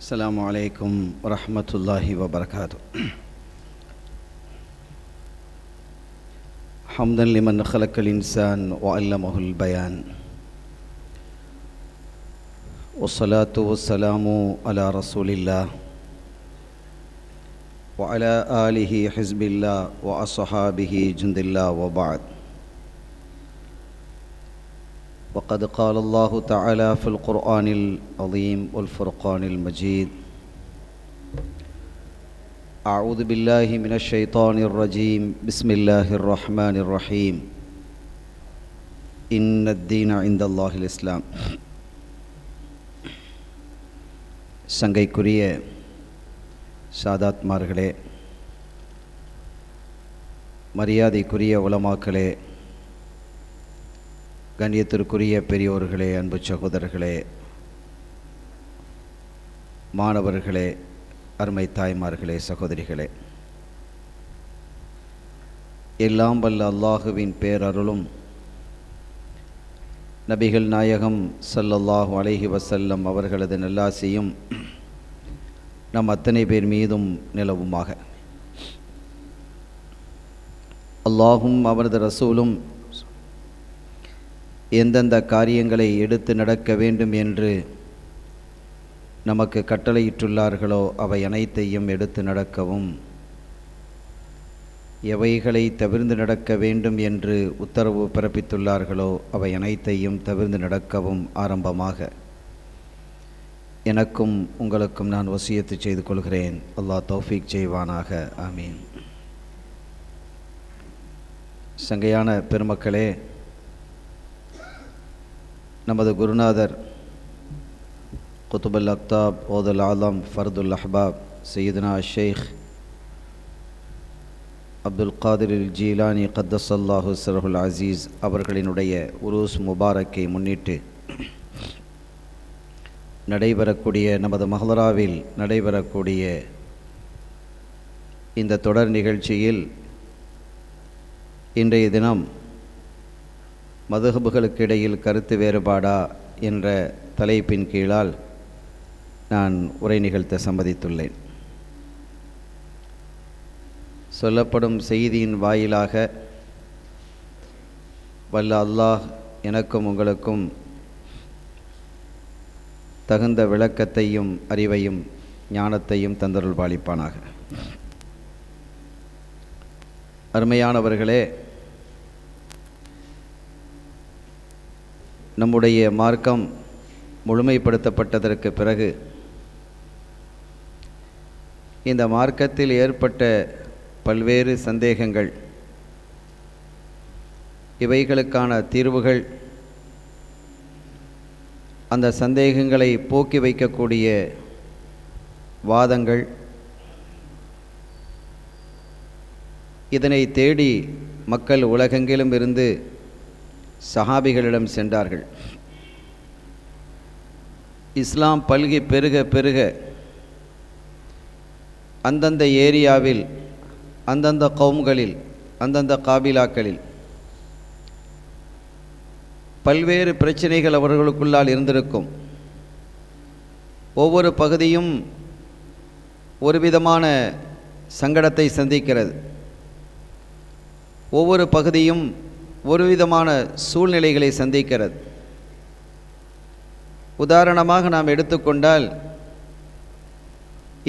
السلام عليكم ورحمة الله وبركاته. حمدا لمن خلق الإنسان وعلمه البيان، والصلاة والسلام على رسول الله وعلى آله حزب الله وأصحابه جند الله، وبعد. وقد قال الله تعالى في القرآن العظيم والفرقان المجيد: أعوذ بالله من الشيطان الرجيم، بسم الله الرحمن الرحيم، إن الدين عند الله الإسلام. சங்கைக்குரிய சாதாத்மார்களே, மரியாதைக்குரிய உலமாக்களே, கண்ணியத்திற்குரிய பெரியோர்களே, அன்பு சகோதரர்களே, மாணவர்களே, அருமை தாய்மார்களே, சகோதரிகளே, எல்லாம் வல்ல அல்லாஹுவின் பேரருளும் நபிகள் நாயகம் ஸல்லல்லாஹு அலைஹி வஸல்லம் அவர்களது நல்லாசியும் நம் அத்தனை பேர் மீதும் நிலவுமாக. அல்லாஹும் அவரது ரசூலும் எந்தெந்த காரியங்களை எடுத்து நடக்க வேண்டும் என்று நமக்கு கட்டளையிட்டுள்ளார்களோ அவை அனைத்தையும் எடுத்து நடக்கவும், எவைகளை தவிர்ந்து நடக்க வேண்டும் என்று உத்தரவு பிறப்பித்துள்ளார்களோ அவை அனைத்தையும் தவிர்ந்து நடக்கவும் ஆரம்பமாக எனக்கும் உங்களுக்கும் நான் வசியத்து செய்து கொள்கிறேன். அல்லாஹ் தௌஃபீக் செய்வானாக. ஆமீன். சங்கையான பெருமக்களே, நமது குருநாதர் குத்துபுல் அக்தாப் ஓதுல் ஆலம் ஃபர்துல் அஹ்பாப் சையதுனா ஷேக் அப்துல் காதிர் ஜீலானி கத்தஸல்லாஹு சிர்ருல் அசீஸ் அவர்களினுடைய உருஸ் முபாரக்கை முன்னிட்டு நடைபெறக்கூடிய நமது மஹ்லராவில் நடைபெறக்கூடிய இந்த தொடர் நிகழ்ச்சியில் இன்றைய தினம் மதுஹபுகளுக்கு இடையில் கருத்து வேறுபாடா என்ற தலைப்பின் கீழால் நான் உரை நிகழ்த்த சம்மதித்துள்ளேன். சொல்லப்படும் செய்தியின் வாயிலாக வல்ல அல்லாஹ் எனக்கும் உங்களுக்கும் தகுந்த விளக்கத்தையும் அறிவையும் ஞானத்தையும் தந்தருள் பாலிப்பானாக. அருமையானவர்களே, நம்முடைய மார்க்கம் முழுமைப்படுத்தப்பட்டதற்கு பிறகு இந்த மார்க்கத்தில் ஏற்பட்ட பல்வேறு சந்தேகங்கள், இவைகளுக்கான தீர்வுகள், அந்த சந்தேகங்களை போக்கி வைக்கக்கூடிய வாதங்கள், இதனை தேடி மக்கள் உலகெங்கிலும் இருந்து சஹாபிகளிடம் சென்றார்கள். இஸ்லாம் பல்கி பெருக பெருக அந்தந்த ஏரியாவில், அந்தந்த கௌம்களில், அந்தந்த காபிலாக்களில் பல்வேறு பிரச்சனைகள் அவர்களுக்குள்ளால் இருந்திருக்கும். ஒவ்வொரு பகுதியும் ஒரு விதமான சங்கடத்தை சந்திக்கிறது. ஒவ்வொரு பகுதியும் ஒரு விதமான சூழ்நிலைகளை சந்திக்கிறது. உதாரணமாக நாம் எடுத்துக்கொண்டால்,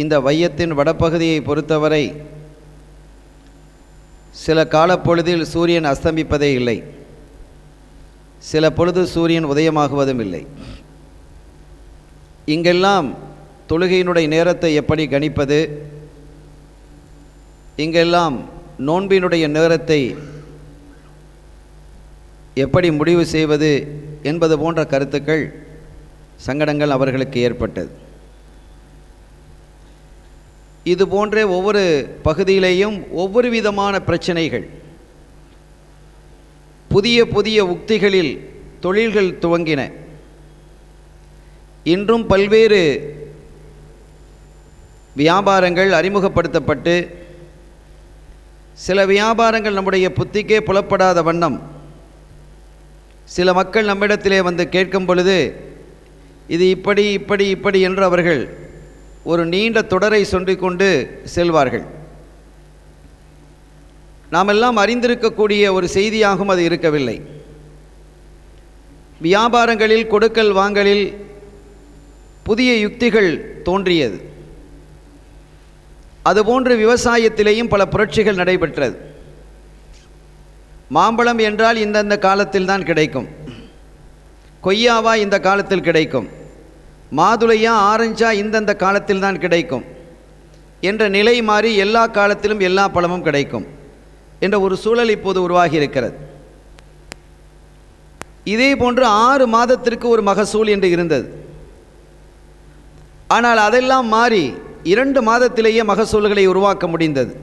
இந்த வையத்தின் வடபகுதியை பொறுத்தவரை சில காலப்பொழுதில் சூரியன் அஸ்தமிப்பதே இல்லை, சில பொழுது சூரியன் உதயமாகுவதும் இல்லை. இங்கெல்லாம் தொழுகையினுடைய நேரத்தை எப்படி கணிப்பது, இங்கெல்லாம் நோன்பினுடைய நேரத்தை எப்படி முடிவு செய்வது என்பது போன்ற கருத்துக்கள், சங்கடங்கள் அவர்களுக்கு ஏற்பட்டது. இது போன்ற ஒவ்வொரு பகுதியிலேயும் ஒவ்வொரு விதமான பிரச்சனைகள், புதிய புதிய உக்திகளில் தொழில்கள் துவங்கின. இன்றும் பல்வேறு வியாபாரங்கள் அறிமுகப்படுத்தப்பட்டு, சில வியாபாரங்கள் நம்முடைய புத்திக்கே புலப்படாத வண்ணம் சில மக்கள் நம்மிடத்திலே வந்து கேட்கும் பொழுது இது இப்படி இப்படி இப்படி என்று அவர்கள் ஒரு நீண்ட தொடரை சொல்லிக் கொண்டு செல்வார்கள். நாம் எல்லாம் அறிந்திருக்கக்கூடிய ஒரு செய்தியாகவும் அது இருக்கவில்லை. வியாபாரங்களில் கொடுக்கல் வாங்கலில் புதிய யுக்திகள் தோன்றியது. அதுபோன்று விவசாயத்திலேயும் பல புரட்சிகள் நடைபெற்றது. மாம்பழம் என்றால் இந்தந்த காலத்தில் தான் கிடைக்கும், கொய்யாவா இந்த காலத்தில் கிடைக்கும், மாதுளையா ஆரஞ்சா இந்தந்த காலத்தில் தான் கிடைக்கும் என்ற நிலை மாறி எல்லா காலத்திலும் எல்லா பழமும் கிடைக்கும் என்ற ஒரு சூழல் இப்போது உருவாகி இருக்கிறது. இதே போன்று 6 மாதத்திற்கு ஒரு மகசூல் என்று இருந்தது. ஆனால் அதெல்லாம் மாறி 2 மாதத்திலேயே மகசூல்களை உருவாக்க முடிந்தது.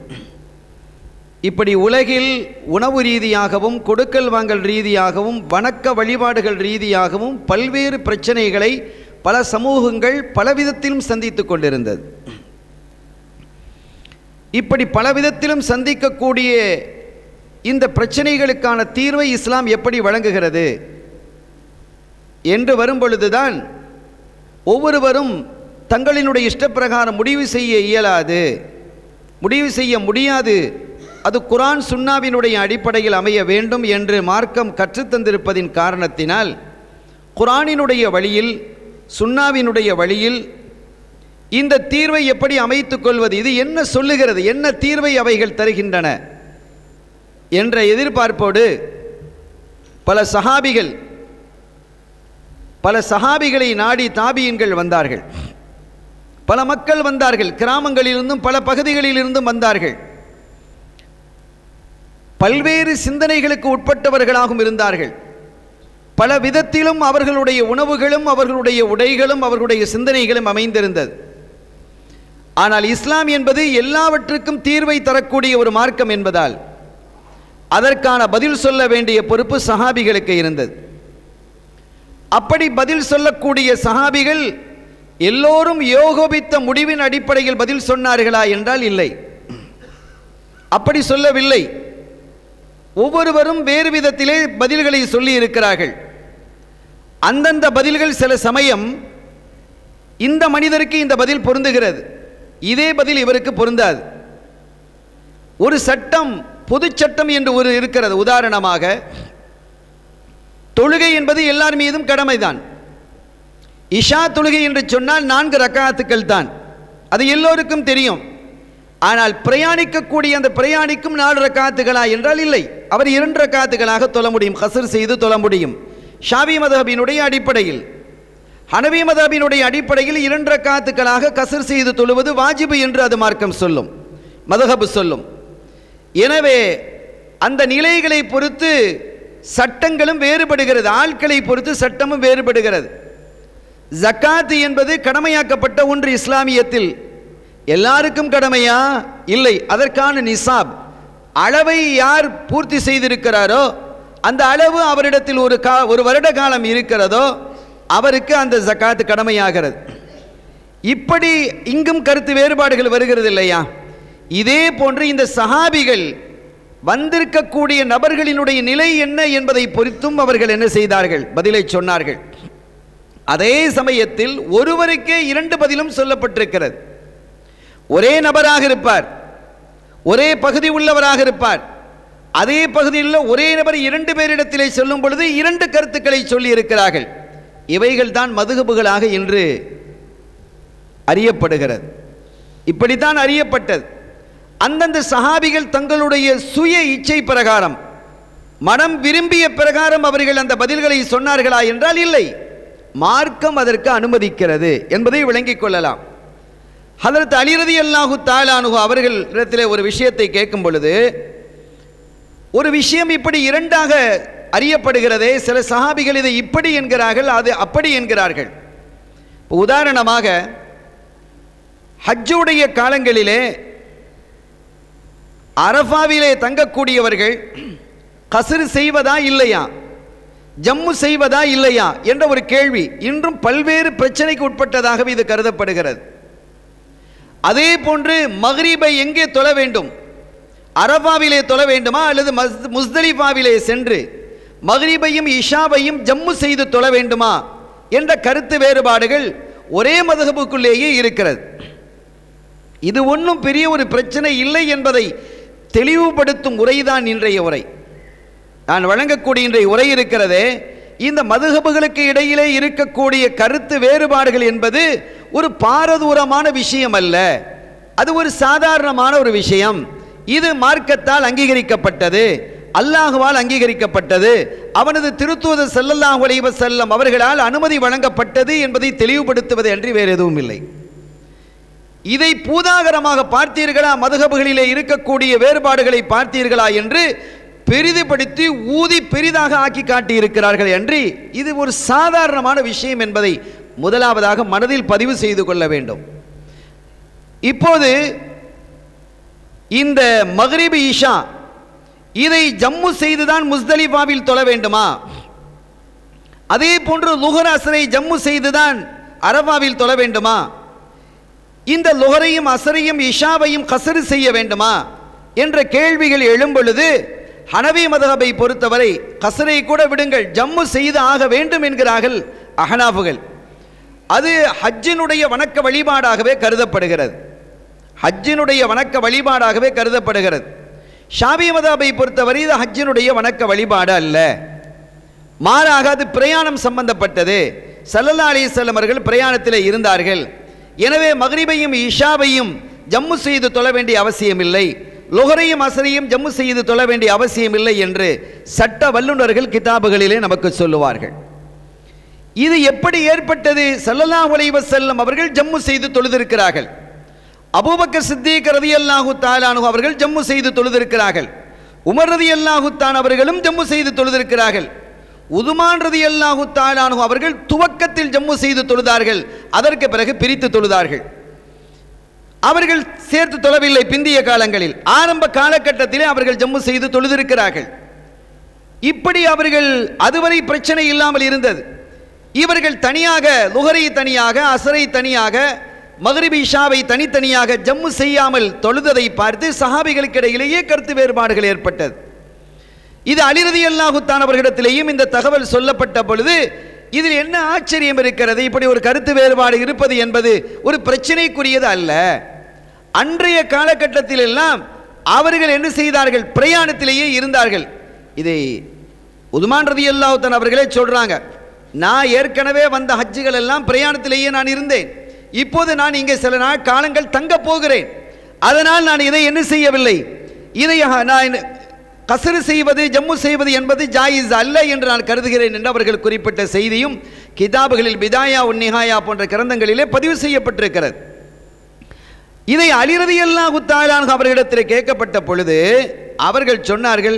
இப்படி உலகில் உணவு ரீதியாகவும் கொடுக்கல் வாங்கல் ரீதியாகவும் வணக்க வழிபாடுகள் ரீதியாகவும் பல்வேறு பிரச்சனைகளை பல சமூகங்கள் பலவிதத்திலும் சந்தித்து கொண்டிருந்தது. இப்படி பலவிதத்திலும் சந்திக்கக்கூடிய இந்த பிரச்சனைகளுக்கான தீர்வை இஸ்லாம் எப்படி வழங்குகிறது என்று வரும்பொழுதுதான் ஒவ்வொருவரும் தங்களினுடைய இஷ்டப்பிரகாரம் முடிவு செய்ய இயலாது, முடிவு செய்ய முடியாது, அது குர்ஆன் சுன்னாவினுடைய அடிப்படையில் அமைய வேண்டும் என்று மார்க்கம் கற்றுத்தந்திருப்பதின் காரணத்தினால் குர்ஆனினுடைய வழியில் சுன்னாவினுடைய வழியில் இந்த தீர்வை எப்படி அமைத்துக் கொள்வது, இது என்ன சொல்லுகிறது, என்ன தீர்வை அவைகள் தருகின்றன என்ற எதிர்பார்ப்போடு பல சஹாபிகளை நாடி தாபியின்கள் வந்தார்கள். பல மக்கள் வந்தார்கள், கிராமங்களிலிருந்தும் பல பகுதிகளிலிருந்தும் வந்தார்கள். பல்வேறு சிந்தனைகளுக்கு உட்பட்டவர்களாகவும் இருந்தார்கள். பல விதத்திலும் அவர்களுடைய உணவுகளும் அவர்களுடைய உடைகளும் அவர்களுடைய சிந்தனைகளும் அமைந்திருந்தது. ஆனால் இஸ்லாம் என்பது எல்லாவற்றுக்கும் தீர்வை தரக்கூடிய ஒரு மார்க்கம் என்பதால் அதற்கான பதில் சொல்ல வேண்டிய பொறுப்பு சஹாபிகளுக்கு இருந்தது. அப்படி பதில் சொல்லக்கூடிய சஹாபிகள் எல்லோரும் யோகோபித்த முடிவின் அடிப்படையில் பதில் சொன்னார்களா என்றால் இல்லை, அப்படி சொல்லவில்லை. ஒவ்வொருவரும் வேறு விதத்திலே பதில்களை சொல்லி இருக்கிறார்கள். அந்தந்த பதில்கள் சில சமயம் இந்த மனிதருக்கு இந்த பதில் பொருந்துகிறது, இதே பதில் இவருக்கு பொருந்தாது. ஒரு சட்டம் பொது சட்டம் என்று ஒரு இருக்கிறது. உதாரணமாக தொழுகை என்பது எல்லார் மீதும் கடமைதான். இஷா தொழுகை என்று சொன்னால் 4 ரக்காத்துக்கள் தான், அது எல்லோருக்கும் தெரியும். ஆனால் பிரயாணிக்கக்கூடிய அந்த பிரயாணிக்கும் 4 ரக்காத்துகளா என்றால் இல்லை, அவர் 2 ரக்காத்துகளாக தொழ முடியும், கஸ்ர் செய்து தொழ முடியும். ஷாஃபி மதஹபினுடைய அடிப்படையில், ஹனபி மதஹபினுடைய அடிப்படையில் 2 ரக்காத்துகளாக கஸ்ர் செய்து தொழுவது வாஜிபு என்று அது மார்க்கம் சொல்லும், மதஹபு சொல்லும். எனவே அந்த நிலைகளை பொறுத்து சட்டங்களும் வேறுபடுகிறது, ஆட்களை பொறுத்து சட்டமும் வேறுபடுகிறது. ஜக்காத் என்பது கடமையாக்கப்பட்ட ஒன்று இஸ்லாமியத்தில். எல்லாருக்கும் கடமையா? இல்லை. அதற்கான நிசாப் அளவை யார் பூர்த்தி செய்திருக்கிறாரோ, அந்த அளவு அவரிடத்தில் ஒரு வருட காலம் இருக்கிறதோ அவருக்கு அந்த ஜக்காத் கடமையாகிறது. இப்படி இங்கும் கருத்து வேறுபாடுகள் வருகிறது இல்லையா? இதே போன்று இந்த சஹாபிகள் வந்திருக்கக்கூடிய நபர்களினுடைய நிலை என்ன என்பதை பொறுத்தும் அவர்கள் என்ன செய்தார்கள்? பதிலை சொன்னார்கள். அதே சமயத்தில் ஒருவருக்கே 2 பதிலும் சொல்லப்பட்டிருக்கிறது. ஒரே நபராக இருப்பார், ஒரே பகுதி உள்ளவராக இருப்பார். அதே பகுதியில் ஒரே நபர் 2 பேரிடத்திலே சொல்லும் பொழுது 2 கருத்துக்களை சொல்லி இருக்கிறார்கள். இவைகள் தான் மதுஹபுகளாக இன்று அறியப்படுகிறது. இப்படித்தான் அறியப்பட்டது. அந்தந்த சஹாபிகள் தங்களுடைய சுய இச்சை பிரகாரம், மனம் விரும்பிய பிரகாரம் அவர்கள் அந்த பதில்களை சொன்னார்களா என்றால் இல்லை, மார்க்கம் அதற்கு அனுமதிக்கிறது என்பதை விளங்கிக் கொள்ளலாம். ஹதரத் அலி ரலியல்லாஹு தஆலா அன்ஹு அவர்களிடத்திலே ஒரு விஷயத்தை கேட்கும் பொழுது, ஒரு விஷயம் இப்படி 2ஆக அறியப்படுகிறதே, சில சஹாபிகள் இதை இப்படி என்கிறார்கள், அது அப்படி என்கிறார்கள். உதாரணமாக ஹஜ்ஜுடைய காலங்களிலே அரஃபாவிலே தங்கக்கூடியவர்கள் கஸ்ர் செய்வதா இல்லையா, ஜம்மு செய்வதா இல்லையா என்ற ஒரு கேள்வி இன்றும் பல்வேறு பிரச்சனைக்கு உட்பட்டதாகவே இது கருதப்படுகிறது. அதே போன்று மக்ரிபை எங்கே தொழ வேண்டும், அரஃபாவிலே தொழ வேண்டுமா அல்லது முஸ்தலிஃபாவிலே சென்று மக்ரிபையும் இஷாவையும் ஜம்மு செய்து தொழ வேண்டுமா என்ற கருத்து வேறுபாடுகள் ஒரே மதுஹபுக்குள்ளேயே இருக்கிறது. இது ஒன்றும் பெரிய ஒரு பிரச்சனை இல்லை என்பதை தெளிவுபடுத்தும் உரைதான் இன்றைய உரை. நான் வழங்கக்கூடிய இன்றைய உரை இருக்கிறதே, இந்த மதுஹபுகளுக்கு இடையிலே இருக்கக்கூடிய கருத்து வேறுபாடுகள் என்பது ஒரு பாரதூரமான விஷயம் அல்ல, அது ஒரு சாதாரணமான ஒரு விஷயம். இது மார்க்கத்தால் அங்கீகரிக்கப்பட்டது, அல்லாஹுவால் அங்கீகரிக்கப்பட்டது, அவனது திருத்தூதர் ஸல்லல்லாஹு அலைஹி வஸல்லம் அவர்களால் அனுமதி வழங்கப்பட்டது என்பதை தெளிவுபடுத்துவது அன்றி வேறு எதுவும் இல்லை. இதை பூதாகரமாக பார்த்தீர்களா, மதுஹபுகளிலே இருக்கக்கூடிய வேறுபாடுகளை பார்த்தீர்களா என்று பெரிதுபடுத்தி ஊதி பெரிதாக ஆக்கி காட்டியிருக்கிறார்கள் என்று இது ஒரு சாதாரணமான விஷயம் என்பதை முதலாவதாக மனதில் பதிவு செய்து கொள்ள வேண்டும். இப்போது இந்த மக்ரிப் இஷா இதை ஜம்மு செய்துதான் முஸ்தலிஃபாவில் தொழ வேண்டுமா? அதே போன்று லுஹர் அஸ்ரை ஜம்மு செய்துதான் அரஃபாவில் தொழ வேண்டுமா? இந்த லுஹரையும் அஸ்ரையும் இஷாவையும் கஸ்ர் செய்ய வேண்டுமா என்ற கேள்விகள் எழும் பொழுது ஹனவி மதஹபை பொறுத்தவரை கஸ்ரை கூட விடுங்கள், ஜம்மு செய்து ஆக வேண்டும் என்கிறார்கள் அஹ்னாஃபுகள். அது ஹஜ்ஜினுடைய வணக்க வழிபாடாகவே கருதப்படுகிறது, ஹஜ்ஜினுடைய வணக்க வழிபாடாகவே கருதப்படுகிறது. ஷாஃபி மதஹபை பொறுத்தவரை இது ஹஜ்ஜினுடைய வணக்க வழிபாடு அல்ல, மாறாக அது பிரயாணம் சம்பந்தப்பட்டது. ஸல்லல்லாஹு அலைஹி வஸல்லம் அவர்கள் பிரயாணத்தில் இருந்தார்கள், எனவே மக்ரிபையும் இஷாவையும் ஜம்மு செய்து தொழ வேண்டிய அவசியம் இல்லை, லுஹரையும் அஸ்ரையும் ஜம்மு செய்து தொழ வேண்டிய அவசியம் இல்லை என்று சட்ட வல்லுநர்கள் கிதாபுகளிலே நமக்கு சொல்லுவார்கள். இது எப்படி ஏற்பட்டது? ஸல்லல்லாஹு அலைஹி வஸல்லம் அவர்கள் ஜம்மு செய்து தொழுதிருக்கிறார்கள், அபூபக்கர் சித்திக் ரலியல்லாஹு தஆலா அன்ஹு அவர்கள் ஜம்மு செய்து தொழுதிருக்கிறார்கள், உமர் ரலியல்லாஹு தஆலா அவர்களும் ஜம்மு செய்து தொழுதிருக்கிறார்கள், உதுமான் ரலியல்லாஹு தஆலா அன்ஹு அவர்கள் துவக்கத்தில் ஜம்மு செய்து தொழுதார்கள், அதற்கு பிறகு பிரித்து தொழுதார்கள். அவர்கள் சேர்த்து தொழவில்லை பிந்திய காலங்களில், ஆரம்ப காலகட்டத்திலே அவர்கள் ஜம்மு செய்து தொழுதிருக்கிறார்கள். இப்படி அவர்கள் அதுவரை பிரச்சனை இல்லாமல் இருந்தது. இவர்கள் தனியாக லுஹரை தனியாக, அஸ்ரை தனியாக, மக்ரிப் இஷாவை தனித்தனியாக ஜம்மு செய்யாமல் தொழுததை பார்த்து சஹாபிகளுக்கு இடையிலேயே கருத்து வேறுபாடுகள் ஏற்பட்டது. இது அலி ரலியல்லாஹு தஆலா அவர்களிடத்திலேயும் இந்த தகவல் சொல்லப்பட்ட பொழுது இதில் என்ன ஆச்சரியம் இருக்கிறது, இப்படி ஒரு கருத்து வேறுபாடு இருப்பது என்பது ஒரு பிரச்சனைக்குரியது அல்ல. அன்றைய காலகட்டத்தில் எல்லாம் அவர்கள் என்ன செய்தார்கள், பிரயாணத்திலேயே இருந்தார்கள். இதை உதுமான் ரலியல்லாஹு தஆலா அவர்களே சொல்றாங்க, நான் ஏற்கனவே வந்த ஹஜ்ஜுகள் எல்லாம் பிரயாணத்திலேயே நான் இருந்தேன், இப்போது நான் இங்கே சில நாள் காலங்கள் தங்க போகிறேன், அதனால் நான் இதை என்ன செய்யவில்லை, இதை நான் கஸ்ர் செய்வது ஜம்மு செய்வது என்பது ஜாயிஸ் அல்ல என்று நான் கருதுகிறேன் என்று அவர்கள் குறிப்பிட்ட செய்தியும் கிதாபுகளில் பிதாயா உன்னிஹாயா போன்ற கிரந்தங்களிலே பதிவு செய்யப்பட்டிருக்கிறது. இதை அலி ரலியல்லாஹு தஆலா அன்ஹு அவர்களிடத்தில் கேட்கப்பட்ட பொழுது அவர்கள் சொன்னார்கள்,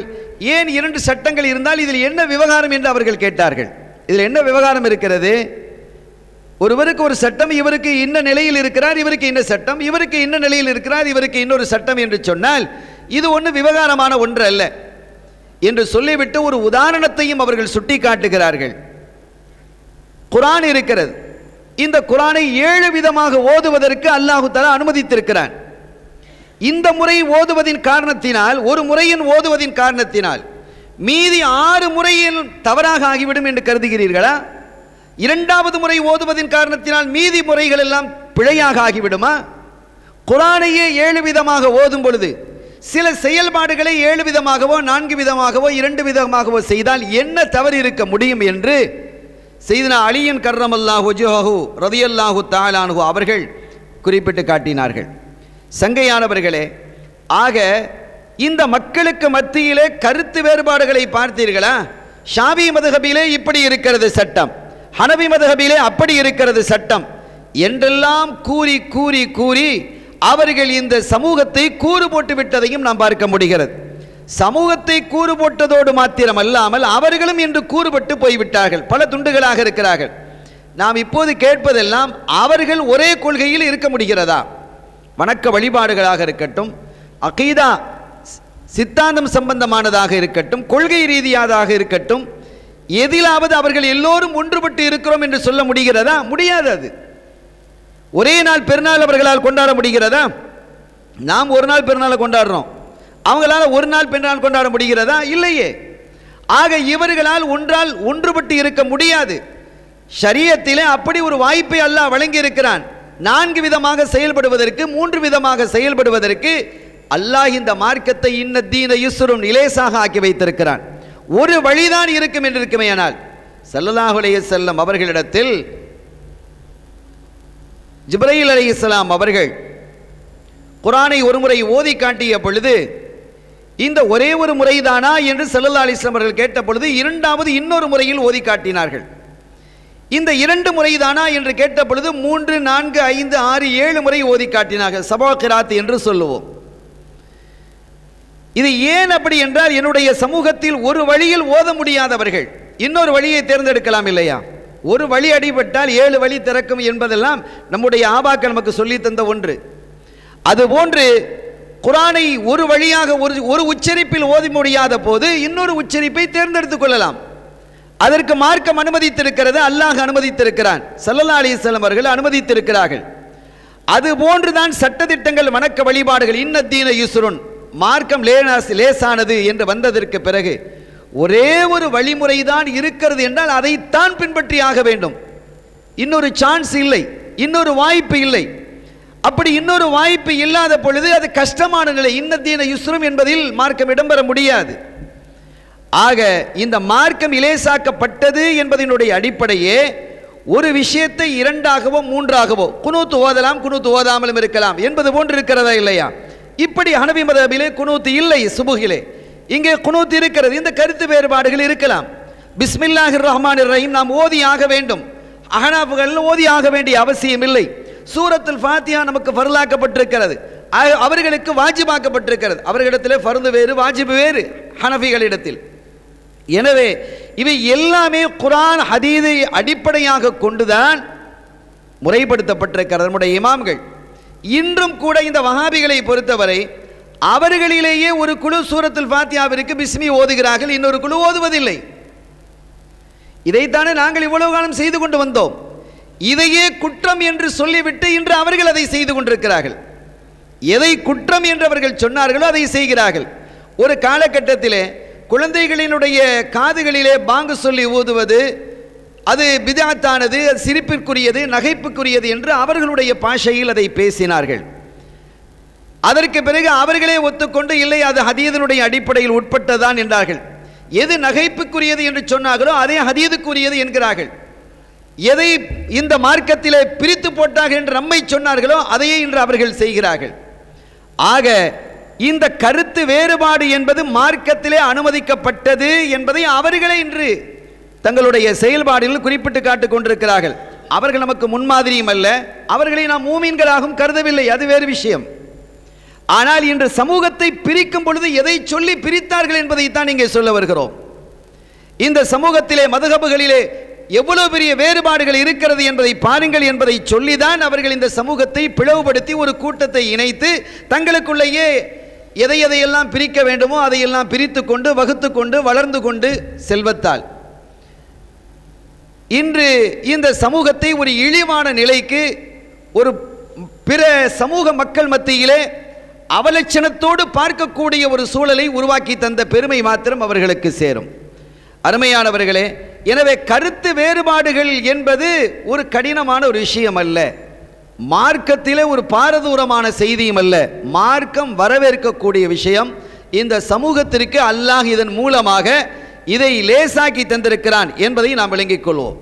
ஏன் இரண்டு சட்டங்கள் இருந்தால் இதில் என்ன விவகாரம் என்று அவர்கள் கேட்டார்கள். இதில் என்ன விவகாரம் இருக்கிறது, ஒருவருக்கு ஒரு சட்டம், இவருக்கு இன்ன நிலையில் இருக்கிறார், இவருக்கு இன்ன சட்டம், இவருக்கு இன்ன நிலையில் இருக்கிறார், இவருக்கு இன்னொரு சட்டம் என்று சொன்னால் இது ஒன்று விவகாரமான ஒன்று அல்ல என்று சொல்லிவிட்டு ஒரு உதாரணத்தையும் அவர்கள் சுட்டி காட்டுகிறார்கள். குர்ஆன் இருக்கிறது, இந்த குர்ஆனை 7 விதமாக ஓதுவதற்கு அல்லாஹு தஆலா அனுமதித்திருக்கிறான். இந்த முறை ஓதுவதின் காரணத்தினால், ஒரு முறையின் ஓதுவதின் காரணத்தினால் மீதி 6 முறையில் தவறாக ஆகிவிடும் என்று கருதுகிறீர்களா? இரண்டாவது முறை ஓதுவதின் காரணத்தினால் மீதி முறைகள் எல்லாம் பிழையாக ஆகிவிடுமா? குர்ஆனையே 7 விதமாக ஓதும் பொழுது சில செயல்பாடுகளை 7 விதமாகவோ 4 விதமாகவோ 2 விதமாகவோ செய்தால் என்ன தவறு இருக்க முடியும் என்று செய்தனா அலியின் கர்ரமல்லாஹு வஜ்ஹஹு ரலியல்லாஹு தஆலா அன்ஹு அவர்கள் குறிப்பிட்டு காட்டினார்கள். சங்கையானவர்களே, ஆக இந்த மக்களுக்கு மத்தியிலே கருத்து வேறுபாடுகளை பார்த்தீர்களா? ஷாஃபி மதுஹபிலே இப்படி இருக்கிறது சட்டம், ஹனபி மதுஹபிலே அப்படி இருக்கிறது சட்டம் என்றெல்லாம் கூறி கூறி கூறி அவர்கள் இந்த சமூகத்தை கூறு போட்டு விட்டதையும் நாம் பார்க்க முடிகிறது. சமூகத்தை கூறு போட்டதோடு மாத்திரம் அல்லாமல் அவர்களும் இன்று கூறுபட்டு போய்விட்டார்கள், பல துண்டுகளாக இருக்கிறார்கள். நாம் இப்போது கேட்பதெல்லாம் அவர்கள் ஒரே கொள்கையில் இருக்க முடிகிறதா? வணக்க வழிபாடுகளாக இருக்கட்டும், அகீதா சித்தாந்தம் சம்பந்தமானதாக இருக்கட்டும், கொள்கை ரீதியாதாக இருக்கட்டும், எதிலாவது அவர்கள் எல்லோரும் ஒன்றுபட்டு இருக்கிறோம் என்று சொல்ல முடிகிறதா? முடியாது. அது ஒரே நாள் பெருநாள் அவர்களால் கொண்டாட முடிகிறதா? நாம் ஒரு நாள் பெருநாளை கொண்டாடுறோம், அவங்களால ஒரு நாள் பெருநாள் கொண்டாட முடிகிறதா? இல்லையே. ஆக இவர்களால் ஒன்றுபட்டு இருக்க முடியாது. ஷரியத்திலே அப்படி ஒரு வாய்ப்பை அல்லாஹ் வழங்கி இருக்கிறான். 4 விதமாக செயல்படுவதற்கு, 3 விதமாக செயல்படுவதற்கு அல்லாஹ் இந்த மார்க்கத்தை இன்னதீன யுஸ்ருன் இலேசாக ஆக்கி வைத்திருக்கிறான். ஒரு வழிதான் இருக்கும் என்று இருக்குமேயானால் ஸல்லல்லாஹு அலைஹி வஸல்லம் அவர்களிடத்தில் ஜிப்ரீல் அலைஹிஸ்ஸலாம் அவர்கள் குர்ஆனை ஒருமுறை ஓதி காட்டிய பொழுது, இந்த ஒரே ஒரு முறைதானா என்று ஸல்லல்லாஹு அலைஹி வஸல்லம் அவர்கள் கேட்ட பொழுது, இரண்டாவது இன்னொரு முறையில் ஓதி காட்டினார்கள். இந்த 2 முறைதானா என்று கேட்ட பொழுது 3, 4, 5, 6, 7 முறை ஓதி காட்டினார்கள். சபா கிராத் என்று சொல்லுவோம். இது ஏன் அப்படி என்றால், என்னுடைய சமூகத்தில் ஒரு வழியில் ஓத முடியாதவர்கள் இன்னொரு வழியை தேர்ந்தெடுக்கலாம் இல்லையா? ஒரு வழி அடிபட்டால் 7 வழி திறக்கும் என்பதெல்லாம் நம்முடைய ஆபாக்கள் நமக்கு சொல்லி தந்த ஒன்று. அதுபோன்று குர்ஆனை ஒரு வழியாக ஒரு உச்சரிப்பில் ஓதி முடியாத போது இன்னொரு உச்சரிப்பை தேர்ந்தெடுத்துக் கொள்ளலாம். அதற்கு மார்க்கம் அனுமதித்திருக்கிறது, அல்லாஹ் அனுமதித்திருக்கிறான், ஸல்லல்லாஹு அலைஹி வஸல்லம் அவர்கள் அனுமதித்திருக்கிறார்கள். அதுபோன்றுதான் சட்டதிட்டங்கள், வணக்க வழிபாடுகள். இன்னதீன யுஸ்ருன், மார்க்கம் லேசானது என்று வந்ததற்கு பிறகு ஒரே ஒரு வழிமுறைதான் இருக்கிறது என்றால் அதைத்தான் பின்பற்றி ஆக வேண்டும். இன்னொரு சான்ஸ் இல்லை, இன்னொரு வாய்ப்பு இல்லை. அப்படி இன்னொரு வாய்ப்பு இல்லாத பொழுது அது கஷ்டமான நிலை. இன்னதீன யுஸ்ரும் என்பதில் மார்க்கம் இடம்பெற முடியாது. ஆக இந்த மார்க்கம் இலேசாக்கப்பட்டது என்பதனுடைய அடிப்படையே ஒரு விஷயத்தை 2ஆகவோ 3ஆகவோ குனூத் ஓதலாம், குனூத் ஓதாமலும் இருக்கலாம் என்பது போன்று இருக்கிறதா இல்லையா? இப்படி ஹனபி மதபிலே குனூத் இல்லை, சுபுகிலே இங்கே குனூத் இருக்கிறது. இந்த கருத்து வேறுபாடுகள் இருக்கலாம். பிஸ்மில்லாஹிர் ரஹ்மானிர் ரஹீம் நாம் ஓதி ஆக வேண்டும். அஹ்னாஃப்கள் ஓதி ஆக வேண்டிய அவசியம் இல்லை. சூரத்துல் ஃபாத்திஹா நமக்கு ஃபர்லாக்கப்பட்டிருக்கிறது, அவர்களுக்கு வாஜிபாக்கப்பட்டிருக்கிறது. அவர்களிடத்திலே ஃபர்து வேறு, வாஜிபு வேறு ஹனஃபிகளிடத்தில். எனவே இவை எல்லாமே குர்ஆன் ஹதீஸை அடிப்படையாக கொண்டுதான் முறைப்படுத்தப்பட்டிருக்கிறது. நம்முடைய இமாம்கள் இன்றும் கூட இந்த வஹாபிகளை பொறுத்தவரை அவர்களிலேயே ஒரு குழு சூரத்துல் ஃபாத்திஹாவிற்கு பிஸ்மி ஓதுகிறார்கள், இன்னொரு குழு ஓதுவதில்லை. இதைத்தானே நாங்கள் இவ்வளவு காலம் செய்து கொண்டு வந்தோம். இதையே குற்றம் என்று சொல்லிவிட்டு இன்று அவர்கள் அதை செய்து கொண்டிருக்கிறார்கள். எதை குற்றம் என்று அவர்கள் சொன்னார்களோ அதை செய்கிறார்கள். ஒரு காலகட்டத்திலே குழந்தைகளினுடைய காதுகளிலே பாங்கு சொல்லி ஊதுவது அது பிதஅத்தானது, சிரிப்பிற்குரியது, நகைப்புக்குரியது என்று அவர்களுடைய பாஷையில் அதை பேசினார்கள். அதற்கு பிறகு அவர்களே ஒத்துக்கொண்டு இல்லை, அது ஹதீஸினுடைய அடிப்படையில் உட்பட்டதான் என்றார்கள். எது நகைப்புக்குரியது என்று சொன்னார்களோ அதே ஹதீஸுக்குரியது என்கிறார்கள். எதை இந்த மார்க்கத்திலே பிரித்து போட்டார்கள் என்று நம்மை சொன்னார்களோ அதையே இன்று அவர்கள் செய்கிறார்கள். ஆக இந்த கருத்து வேறுபாடு என்பது மார்க்கத்திலே அனுமதிக்கப்பட்டது என்பதை அவர்களே இன்று தங்களுடைய செயல்பாடுகளில் குறிப்பிட்டு காட்டிக் கொண்டிருக்கிறார்கள். அவர்கள் நமக்கு முன்மாதிரியும் அல்ல, அவர்களை நாம் மூமீன்களாகவும் கருதவில்லை, அது வேறு விஷயம். ஆனால் இன்று சமூகத்தை பிரிக்கும் பொழுது எதை சொல்லி பிரித்தார்கள் என்பதைத்தான் இங்கே சொல்ல வருகிறோம். இந்த சமூகத்திலே மதுஹபுகளிலே எவ்வளவு பெரிய வேறுபாடுகள் இருக்கிறது என்பதை பாருங்கள் என்பதை சொல்லிதான் அவர்கள் இந்த சமூகத்தை பிளவுபடுத்தி ஒரு கூட்டத்தை இணைத்து தங்களுக்குள்ளேயே எதையெல்லாம் பிரிக்க வேண்டுமோ அதையெல்லாம் பிரித்து கொண்டு வகுத்து கொண்டு வளர்ந்து கொண்டு செல்வத்தால் இன்று இந்த சமூகத்தை ஒரு இழிவான நிலைக்கு, ஒரு பிற சமூக மக்கள் மத்தியிலே அவலட்சணத்தோடு பார்க்கக்கூடிய ஒரு சூழலை உருவாக்கி தந்த பெருமை மாத்திரம் அவர்களுக்கு சேரும். அருமையானவர்களே, எனவே கருத்து வேறுபாடுகள் என்பது ஒரு கடினமான ஒரு விஷயம் அல்ல, மார்க்கத்திலே ஒரு பாரதூரமான செய்தியும் அல்ல. மார்க்கம் வரவேற்கக்கூடிய விஷயம். இந்த சமூகத்திற்கு அல்லாஹ் இதன் மூலமாக இதை லேசாக்கி தந்திருக்கிறான் என்பதை நாம் விளங்கிக் கொள்வோம்.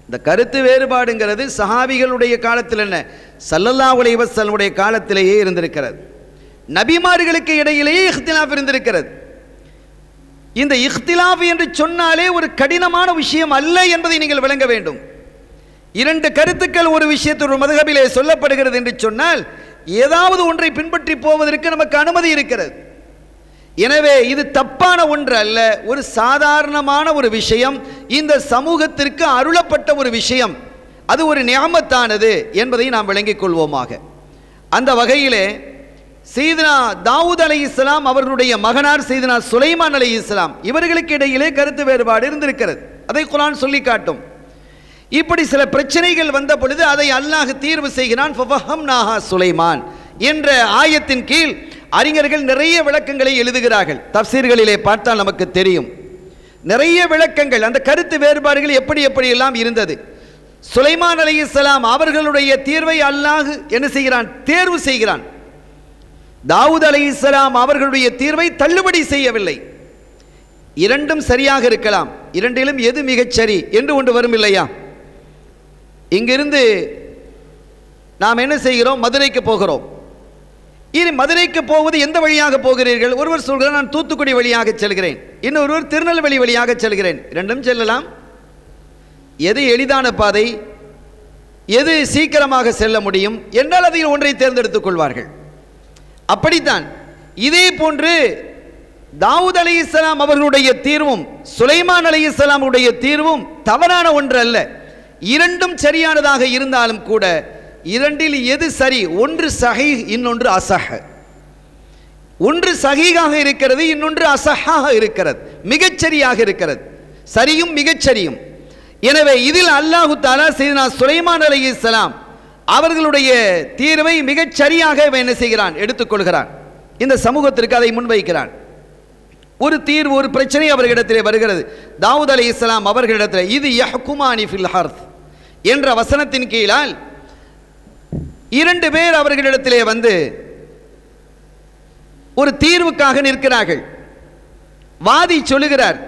இந்த கருத்து வேறுபாடுங்கிறது சஹாபிகளுடைய காலத்தில் என்ன, ஸல்லல்லாஹு அலைஹி வஸல்லம் காலத்திலேயே இருந்திருக்கிறது. நபிமார்களுக்கு இடையிலேயே இஹ்திலாஃப் இருந்திருக்கிறது. இந்த இஹ்திலாஃப் என்று சொன்னாலே ஒரு கடினமான விஷயம் அல்ல என்பதை நீங்கள் விளங்க வேண்டும். 2 கருத்துக்கள் ஒரு விஷயத்தில் ஒரு மதுஹபிலே சொல்லப்படுகிறது என்று சொன்னால் ஏதாவது ஒன்றை பின்பற்றி போவதற்கு நமக்கு அனுமதி இருக்கிறது. எனவே இது தப்பான ஒன்று அல்ல, ஒரு சாதாரணமான ஒரு விஷயம், இந்த சமூகத்திற்கு அருளப்பட்ட ஒரு விஷயம், அது ஒரு நிஅமத்தானது என்பதை நாம் விளங்கிக் கொள்வோமாக. அந்த வகையிலே சையதுனா தாவூத் அலைஹிஸ்ஸலாம் அவர்களுடைய மகனார் சையதுனா சுலைமான் அலைஹிஸ்ஸலாம் இவர்களுக்கு இடையிலே கருத்து வேறுபாடு இருந்திருக்கிறது. அதை குர்ஆன் சொல்லி காட்டும். இப்படி சில பிரச்சனைகள் வந்த பொழுது அதை அல்லாஹ் தீர்வு செய்கிறான். ஃபஃபஹம்னாஹா சுலைமான் என்ற ஆயத்தின் கீழ் அறிஞர்கள் நிறைய விளக்கங்களை எழுதுகிறார்கள். தஃப்சீர்களிலே பார்த்தால் நமக்கு தெரியும் நிறைய விளக்கங்கள், அந்த கருத்து வேறுபாடுகள் எப்படி எப்படியெல்லாம் இருந்தது. சுலைமான் அலைஹிஸ்ஸலாம் அவர்களுடைய தீர்வை அல்லாஹ் என்ன செய்கிறான்? தேர்வு செய்கிறான். தாவூத் அலைஹிஸ்ஸலாம் அவர்களுடைய தீர்வை தள்ளுபடி செய்யவில்லை. இரண்டும் சரியாக இருக்கலாம், இரண்டிலும் எது மிகச்சரி என்று ஒன்று வரும் இல்லையா? இங்கிருந்து நாம் என்ன செய்கிறோம்? மதுரைக்கு போகிறோம். இனி மதுரைக்கு போவது எந்த வழியாக போகிறீர்கள்? ஒருவர் சொல்கிறார் நான் தூத்துக்குடி வழியாக செல்கிறேன், இன்னொருவர் திருநெல்வேலி வழியாக செல்கிறேன். இரண்டும் செல்லலாம். எது எளிதான பாதை, எது சீக்கிரமாக செல்ல முடியும் என்றால் அதில் ஒன்றை தேர்ந்தெடுத்துக் கொள்வார்கள். அப்படித்தான் இதே போன்று தாவூத் அலைஹிஸ்ஸலாம் அவர்களுடைய தீர்வும் சுலைமான் அலைஹிஸ்ஸலாமுடைய தீர்வும் தவறான ஒன்று அல்ல. இரண்டும் சரியானதாக இருந்தாலும் கூட இரண்டில் எது சரி? ஒன்று சஹீஹ், இன்னொன்று அஸஹ். ஒன்று சஹீஹாக இருக்கிறது, இன்னொன்று அஸஹாக இருக்கிறது, மிகச்சரியாக இருக்கிறது. சரியும் மிகச்சரியும். எனவே இதில் அல்லாஹு தஆலா சையதுனா சுலைமான் அலைஹிஸ்ஸலாம் அவர்களுடைய தீர்வை மிகச்சரியாக என்ன செய்கிறான்? எடுத்துக்கொள்கிறான். இந்த சமூகத்திற்கு அதை முன்வைக்கிறான். ஒரு தீர்வு, ஒரு பிரச்சனை அவர்களிடத்திலே வருகிறது. தாவூத் அலைஹிஸ்ஸலாம் அவர்களிடத்தில் இது யஹ்குமானி ஃபில் ஹர்த் என்ற வசனத்தின் கீழால் இரண்டு பேர் அவர்களிடத்திலே வந்து ஒரு தீர்வுக்காக நிற்கிறார்கள். வாதி சொல்லுகிறார்,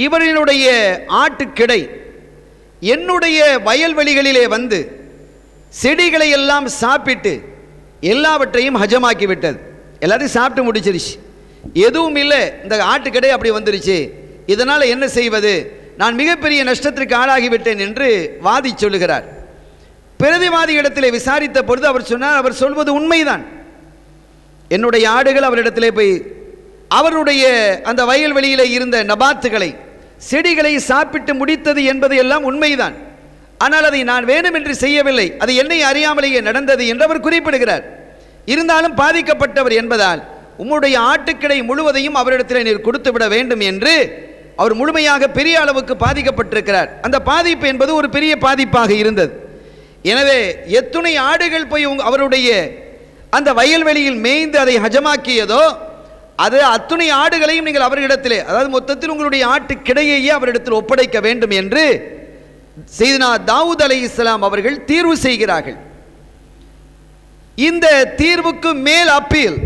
இவர்களுடைய ஆட்டுக்கிடை என்னுடைய வயல்வெளிகளிலே வந்து செடிகளை எல்லாம் சாப்பிட்டு எல்லாவற்றையும் ஹஜமாக்கி விட்டது. எல்லாத்தையும் சாப்பிட்டு முடிச்சிருச்சு, எதுவும் இல்லை. இந்த ஆட்டுக்கிடை அப்படி வந்துருச்சு, இதனால் என்ன செய்வது? நான் மிகப்பெரிய நஷ்டத்திற்கு ஆளாகிவிட்டேன் என்று வாதி சொல்லுகிறார். பிரதிவாதி இடத்திலே விசாரித்த பொழுது அவர் சொன்னார், அவர் சொல்வது உண்மைதான். என்னுடைய ஆடுகள் அவரிடத்திலே போய் அவருடைய அந்த வயல்வெளியில் இருந்த நபாத்துகளை, செடிகளை சாப்பிட்டு முடித்தது என்பது எல்லாம் உண்மைதான். ஆனால் அதை நான் வேண்டுமென்று செய்யவில்லை, அது என்னை அறியாமலேயே நடந்தது என்று அவர் குறிப்பிடுகிறார். இருந்தாலும் பாதிக்கப்பட்டவர் என்பதால் உம்முடைய ஆட்டுக்கிடை முழுவதையும் அவரிடத்தில் நீர் கொடுத்து விட வேண்டும் என்று அவர் முழுமையாக பெரிய அளவுக்கு பாதிக்கப்பட்டிருக்கிறார். அந்த பாதிப்பு என்பது ஒரு பெரிய பாதிப்பாக இருந்தது. எனவே எத்துணை ஆடுகள் போய் அவருடைய அந்த வயல்வெளியில் மேய்ந்து அதை ஹஜமாக்கியதோ அது அத்துணை ஆடுகளையும் நீங்கள் அவர்களிடத்திலே, அதாவது மொத்தத்தில் உங்களுடைய ஆட்டுக்கிடையையே அவரிடத்தில் ஒப்படைக்க வேண்டும் என்று சையதுனா தாவூத் அலைஹிஸ்ஸலாம் அவர்கள் தீர்வு செய்கிறார்கள். இந்த தீர்வுக்கு மேல் அப்பீல்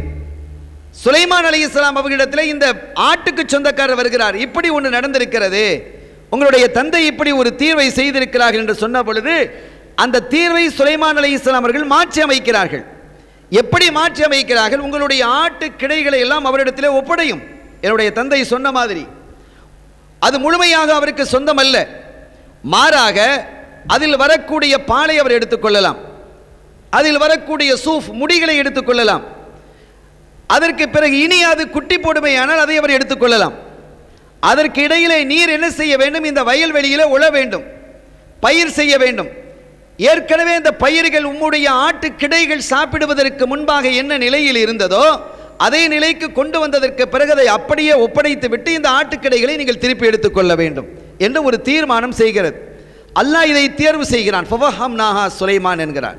சுலைமான் அலைஹிஸ்ஸலாம் அவர்களிடத்தில் இந்த ஆட்டுக்கு சொந்தக்காரர் வருகிறார், இப்படி ஒன்று நடந்திருக்கிறது, உங்களுடைய தந்தை இப்படி ஒரு தீர்வை செய்திருக்கிறார்கள் என்று சொன்ன பொழுது அந்த தீர்வை சுலைமான் அலைஹிஸ்ஸலாம் அவர்கள் மாற்றி அமைக்கிறார்கள். எப்படி மாற்றி அமைக்கிறார்கள்? உங்களுடைய ஆட்டு கிடைகளை எல்லாம் அவரிடத்திலே ஒப்படையும், என்னுடைய தந்தை சொன்ன மாதிரி. அது முழுமையாக அவருக்கு சொந்தம் அல்ல, மாறாக அதில் வரக்கூடிய பாலை அவர் எடுத்துக்கொள்ளலாம், அதில் வரக்கூடிய சூஃப் முடிகளை எடுத்துக்கொள்ளலாம். அதற்கு பிறகு இனி அது குட்டி போடுமையானால் அதை அவர் எடுத்துக்கொள்ளலாம். அதற்கு இடையிலே நீர் என்ன செய்ய வேண்டும்? இந்த வயல்வெளியிலே உழ வேண்டும், பயிர் செய்ய வேண்டும். ஏற்கனவே இந்த பயிர்கள் உம்முடைய ஆட்டு கிடைகள் சாப்பிடுவதற்கு முன்பாக என்ன நிலையில் இருந்ததோ அதே நிலைக்கு கொண்டு வந்ததற்கு பிறகு அதை அப்படியே ஒப்படைத்து விட்டு இந்த ஆட்டுக்கிடைகளை நீங்கள் திருப்பி எடுத்துக்கொள்ள வேண்டும் என்று ஒரு தீர்மானம் செய்கிறது. அல்லாஹ் இதை தேர்வு செய்கிறான், ஃபவஹம்னாஹா சுலைமான் என்கிறான்.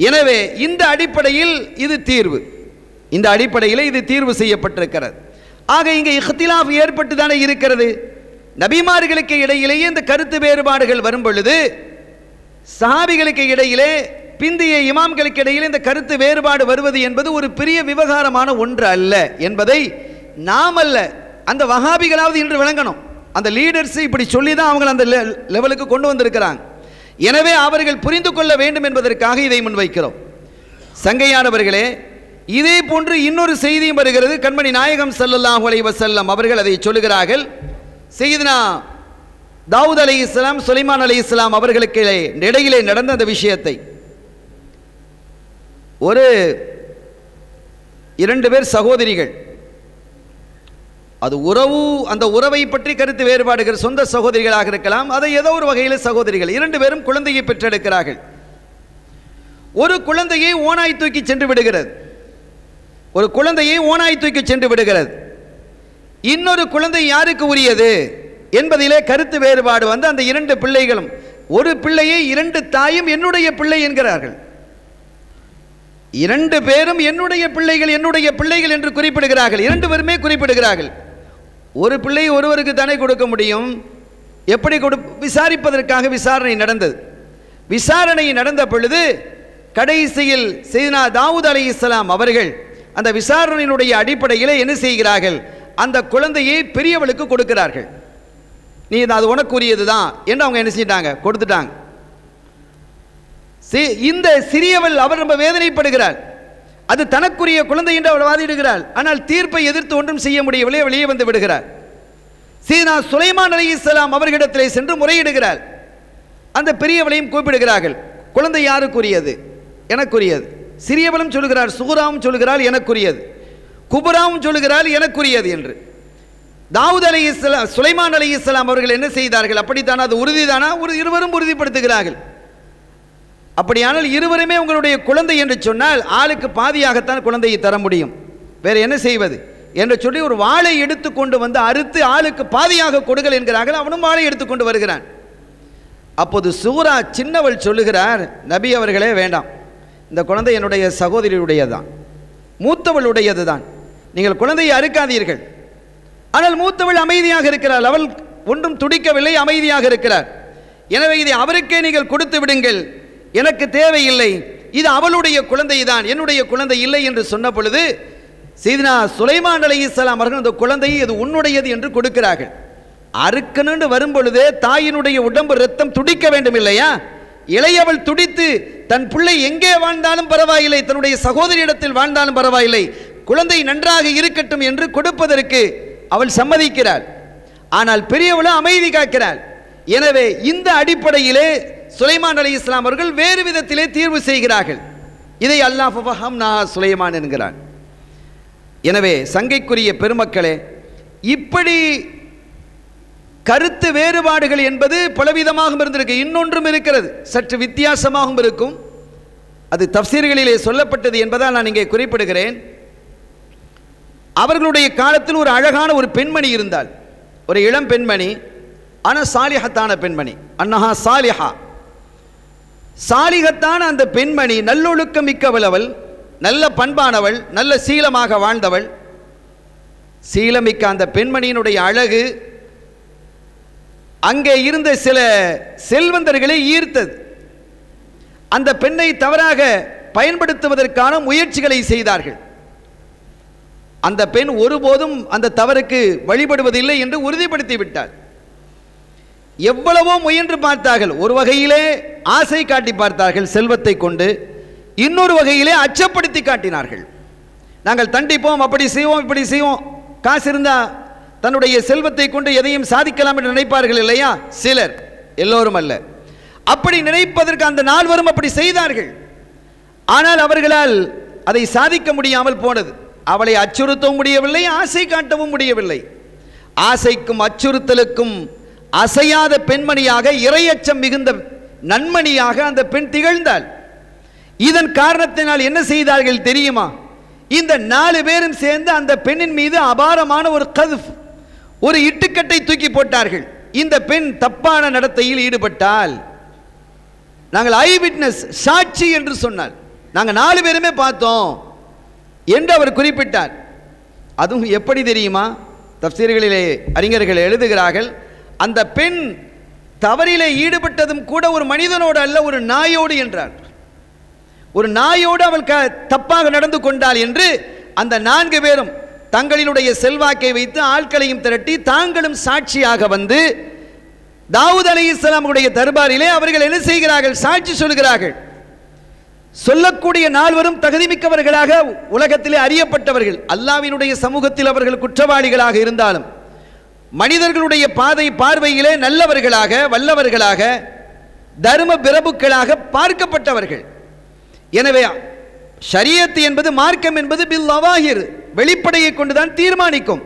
எனவே இந்த அடிப்படையில் இது தீர்வு, இந்த அடிப்படையில் இது தீர்வு செய்யப்பட்டிருக்கிறது. ஆக இங்கே இஹ்திலாஃப் ஏற்பட்டு தானே இருக்கிறது. நபிமார்களுக்கு இடையிலேயே இந்த கருத்து வேறுபாடுகள் வரும் பொழுது சஹாபிகளுக்கு இடையிலே, பிந்திய இமாம்களுக்கு இடையிலே இந்த கருத்து வேறுபாடு வருவது என்பது ஒரு பெரிய விவகாரமான ஒன்று அல்ல என்பதை நாம் அல்ல, அந்த வஹாபிகளாவது இன்று விளங்கணும். அந்த லீடர்ஸ் இப்படி சொல்லி தான் அவங்க அந்த லெவலுக்கு கொண்டு வந்திருக்கிறாங்க. எனவே அவர்கள் புரிந்து கொள்ள வேண்டும் என்பதற்காக இதை முன்வைக்கிறோம். சங்கையானவர்களே, இதே போன்று இன்னொரு செய்தியும் வருகிறது. கண்மணி நாயகம் ஸல்லல்லாஹு அலைஹி வஸல்லம் அவர்கள் அதை சொல்லுகிறார்கள். சையதுனா தாவூத் அலைஹிஸ்ஸலாம் சுலைமான் அலைஹிஸ்ஸலாம் அவர்களுக்கு இடையிலே நடந்த அந்த விஷயத்தை, ஒரு இரண்டு பேர் சகோதரிகள், அது உறவு, அந்த உறவை பற்றி கருத்து வேறுபாடுகள், சொந்த சகோதரிகளாக இருக்கலாம், அதை ஏதோ ஒரு வகையில் சகோதரிகள், இரண்டு பேரும் குழந்தையை பெற்றெடுக்கிறார்கள். ஒரு குழந்தையை ஓனாய் தூக்கி சென்று விடுகிறது, ஒரு குழந்தையை ஓனாய் தூக்கி சென்று விடுகிறது. இன்னொரு குழந்தை யாருக்கு உரியது என்பதிலே கருத்து வேறுபாடு வந்து அந்த இரண்டு பிள்ளைகளும், ஒரு பிள்ளையை இரண்டு தாயும் என்னுடைய பிள்ளை என்கிறார்கள். இரண்டு பேரும் என்னுடைய பிள்ளைகள் என்னுடைய பிள்ளைகள் என்று குறிப்பிடுகிறார்கள், இரண்டு பேருமே குறிப்பிடுகிறார்கள். ஒரு பிள்ளை ஒருவருக்கு தானே கொடுக்க முடியும், எப்படி விசாரிப்பதற்காக விசாரணை நடந்தது. விசாரணை நடந்த பொழுது கடைசியில் சையதுனா தாவூத் அலைஹிஸ்ஸலாம் அவர்கள் அந்த விசாரணையினுடைய அடிப்படையில் என்ன செய்கிறார்கள், அந்த குழந்தையை பெரியவளுக்கு கொடுக்கிறார்கள். நீ அது உனக்குரியது தான் என்று அவங்க என்ன செஞ்சிட்டாங்க, கொடுத்துட்டாங்க. இந்த சிறியவள் அவர் ரொம்ப வேதனைப்படுகிறாள். அது தனக்குரிய குழந்தை என்று அவள் வாதிடுகிறாள். ஆனால் தீர்ப்பை எதிர்த்து ஒன்றும் செய்ய முடியவில்லை, வெளியே வந்து விடுகிறார். சீனா சுலைமான் அலைஹிஸ்ஸலாம் அவர்களிடத்திலே சென்று முறையிடுகிறாள். அந்த பெரியவளையும் கூப்பிடுகிறார்கள். குழந்தை யாருக்குரியது? எனக்குரியது. சிறியவளும் சொல்கிறார், சுகுராவும் சொல்கிறாள் எனக்குரியது, குபுராவும் சொல்கிறாள் எனக்குரியது என்று. தாவூத் அலைஹிஸ்ஸலாம் சுலைமான் அலைஹிஸ்ஸலாம் அவர்கள் என்ன செய்தார்கள், அப்படித்தானா, அது உறுதிதானா? இருவரும் உறுதிப்படுத்துகிறார்கள். அப்படியானால் இருவருமே உங்களுடைய குழந்தை என்று சொன்னால் ஆளுக்கு பாதியாகத்தான் குழந்தையை தர முடியும், வேறு என்ன செய்வது என்று சொல்லி ஒரு வாளை எடுத்துக்கொண்டு வந்து அறுத்து ஆளுக்கு பாதியாக கொடுங்கள் என்கிறார்கள். அவனும் வாளை எடுத்துக்கொண்டு வருகிறான். அப்போது சூரா சின்னவள் சொல்லுகிறார், நபி அவர்களே வேண்டாம், இந்த குழந்தை என்னுடைய சகோதரியுடையது தான், மூத்தவளுடையது தான், நீங்கள் குழந்தையை அறுக்காதீர்கள். ஆனால் மூத்தவள் அமைதியாக இருக்கிறாள், அவள் ஒன்றும் துடிக்கவில்லை, அமைதியாக இருக்கிறார். எனவே இதை அவருக்கே நீங்கள் கொடுத்து விடுங்கள், எனக்கு தேவையில்லை, இது அவளுடைய குழந்தை தான், என்னுடைய குழந்தை இல்லை என்று சொன்ன பொழுது சையதுனா சுலைமான் அலைஹிஸ்ஸலாம் அவர்கள் அந்த குழந்தையை இது உன்னுடையது என்று கொடுக்கிறார்கள். அறுக்கணுன்னு வரும்பொழுதே தாயினுடைய உடம்பு ரத்தம் துடிக்க வேண்டும் இல்லையா? இளையவள் துடித்து தன் பிள்ளை எங்கே வாழ்ந்தாலும் பரவாயில்லை, தன்னுடைய சகோதரியிடத்தில் வாழ்ந்தாலும் பரவாயில்லை, குழந்தை நன்றாக இருக்கட்டும் என்று கொடுப்பதற்கு அவள் சம்மதிக்கிறாள். ஆனால் பெரியவளும் அமைதி காக்கிறாள். எனவே இந்த அடிப்படையிலே சுலைமான் அலைஹிஸ்ஸலாம் அவர்கள் வேறு விதத்திலே தீர்வு செய்கிறார்கள். இதை அல்லாஹ் ஃபஹம்னா சுலைமான் என்கிறான். எனவே சங்கைக்குரிய பெருமக்களே, இப்படி கருத்து வேறுபாடுகள் என்பது பலவிதமாகவும் இருந்திருக்கு, இன்னொன்றும் இருக்கிறது, சற்று வித்தியாசமாகவும் இருக்கும். அது தஃப்சீர்களிலே சொல்லப்பட்டது என்பதால் நான் இங்கே குறிப்பிடுகிறேன். அவர்களுடைய காலத்தில் ஒரு அழகான ஒரு பெண்மணி இருந்தாள், ஒரு இளம் பெண்மணி, ஆனால் சாலிஹத்தான பெண்மணி. அன்னஹா சாலிஹா, சாலிஹத்தான அந்த பெண்மணி நல்லொழுக்கம் மிக்கவள், அவள் நல்ல பண்பானவள், நல்ல சீலமாக வாழ்ந்தவள். சீலமிக்க அந்த பெண்மணியினுடைய அழகு அங்கே இருந்த சில செல்வந்தர்களை ஈர்த்தது. அந்த பெண்ணை தவறாக பயன்படுத்துவதற்கான முயற்சிகளை செய்தார்கள். அந்த பெண் ஒருபோதும் அந்த தவறுக்கு வழிபடுவதில்லை என்று உறுதிப்படுத்தி விட்டார். எவ்வளவோ முயன்று பார்த்தார்கள். ஒரு வகையிலே ஆசை காட்டி பார்த்தார்கள் செல்வத்தை கொண்டு, இன்னொரு வகையிலே அச்சப்படுத்தி காட்டினார்கள். நாங்கள் தண்டிப்போம், அப்படி செய்வோம், இப்படி செய்வோம், காசு இருந்தா தன்னுடைய செல்வத்தை கொண்டு எதையும் சாதிக்கலாம் என்று நினைப்பார்கள் இல்லையா சிலர், எல்லோரும் அல்ல. அப்படி நினைப்பதற்கு அந்த நால்வரும் அப்படி செய்தார்கள். ஆனால் அவர்களால் அதை சாதிக்க முடியாமல் போனது. அவளை அச்சுறுத்தவும் முடியவில்லை, ஆசை காட்டவும் முடியவில்லை. ஆசைக்கும் அச்சுறுத்தலுக்கும் அசையாத பெண்மணியாக, இறையச்சம் மிகுந்த நன்மணியாக அந்த பெண் திகழ்ந்தாள். இதன் காரணத்தினால் என்ன செய்தார்கள் தெரியுமா? இந்த 4 பேரும் சேர்ந்து அந்த பெண்ணின் மீது அபாரமான ஒரு கதுஃப், ஒரு இட்டுக்கட்டை தூக்கி போட்டார்கள். இந்த பெண் தப்பான நடத்தையில் ஈடுபட்டால், நாங்கள் ஐ விட்னஸ், சாட்சி என்று சொன்னார், நாங்கள் 4 பேருமே பார்த்தோம் என்று அவர் குறிப்பிட்டார். அதுவும் எப்படி தெரியுமா? தஃப்சீர்களிலே அறிஞர்கள் எழுதுகிறார்கள், அந்த பெண் தவறிலே ஈடுபட்டதும் கூட ஒரு மனிதனோடு அல்ல, ஒரு நாயோடு என்றார். ஒரு நாயோடு அவள் தப்பாக நடந்து கொண்டாள் என்று அந்த 4 பேரும் தங்களினுடைய செல்வாக்கை வைத்து ஆட்களையும் திரட்டி தாங்களும் சாட்சியாக வந்து தாவூத் அலைஹிஸ்ஸலாமுடைய தர்பாரிலே அவர்கள் என்ன செய்கிறார்கள்? சாட்சி சொல்கிறார்கள். சொல்லக்கூடிய 4வரும் தகுதிமிக்கவர்களாக உலகத்திலே அறியப்பட்டவர்கள். அல்லாஹ்வினுடைய சமூகத்தில் அவர்கள் குற்றவாளிகளாக இருந்தாலும் மனிதர்களுடைய பார்வையிலே நல்லவர்களாக, வல்லவர்களாக, தர்ம பிரபுக்களாக பார்க்கப்பட்டவர்கள். எனவே ஷரியத் என்பது, மார்க்கம் என்பது பில் லவாஹிர், வெளிப்படையை கொண்டுதான் தீர்மானிக்கும்.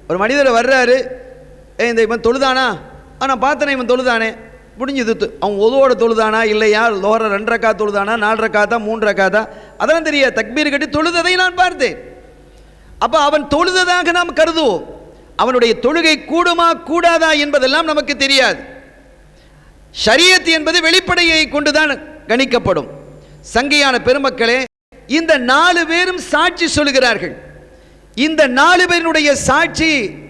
ஒரு மனிதர் வர்றாரு, இந்த இவன் தொழுதானா, நான் பார்த்தனே இவன் தொழுதானே, முடிஞ்சது. அவன் ஒதுவோட தொழுதானா இல்லையா, லோஹர 2 ரக்காத் தொழுதானா, 4 ரக்காத்தா 3 ரக்காத்தா, அதெல்லாம் தெரியாது. தக்பீர் கட்டி தொழுததை நான் பார்த்தேன். அப்போ அவன் தொழுததாக நாம் கருதுவோம். அவனுடைய தொழுகை கூடுமா கூடாதா என்பதெல்லாம் நமக்கு தெரியாது. ஷரியத் என்பது வெளிப்படையை கொண்டுதான் கணிக்கப்படும். சங்கையான பெருமக்களே, இந்த 4 பேரும் சாட்சி சொல்கிறார்கள். இந்த 4 பேருடைய சாட்சி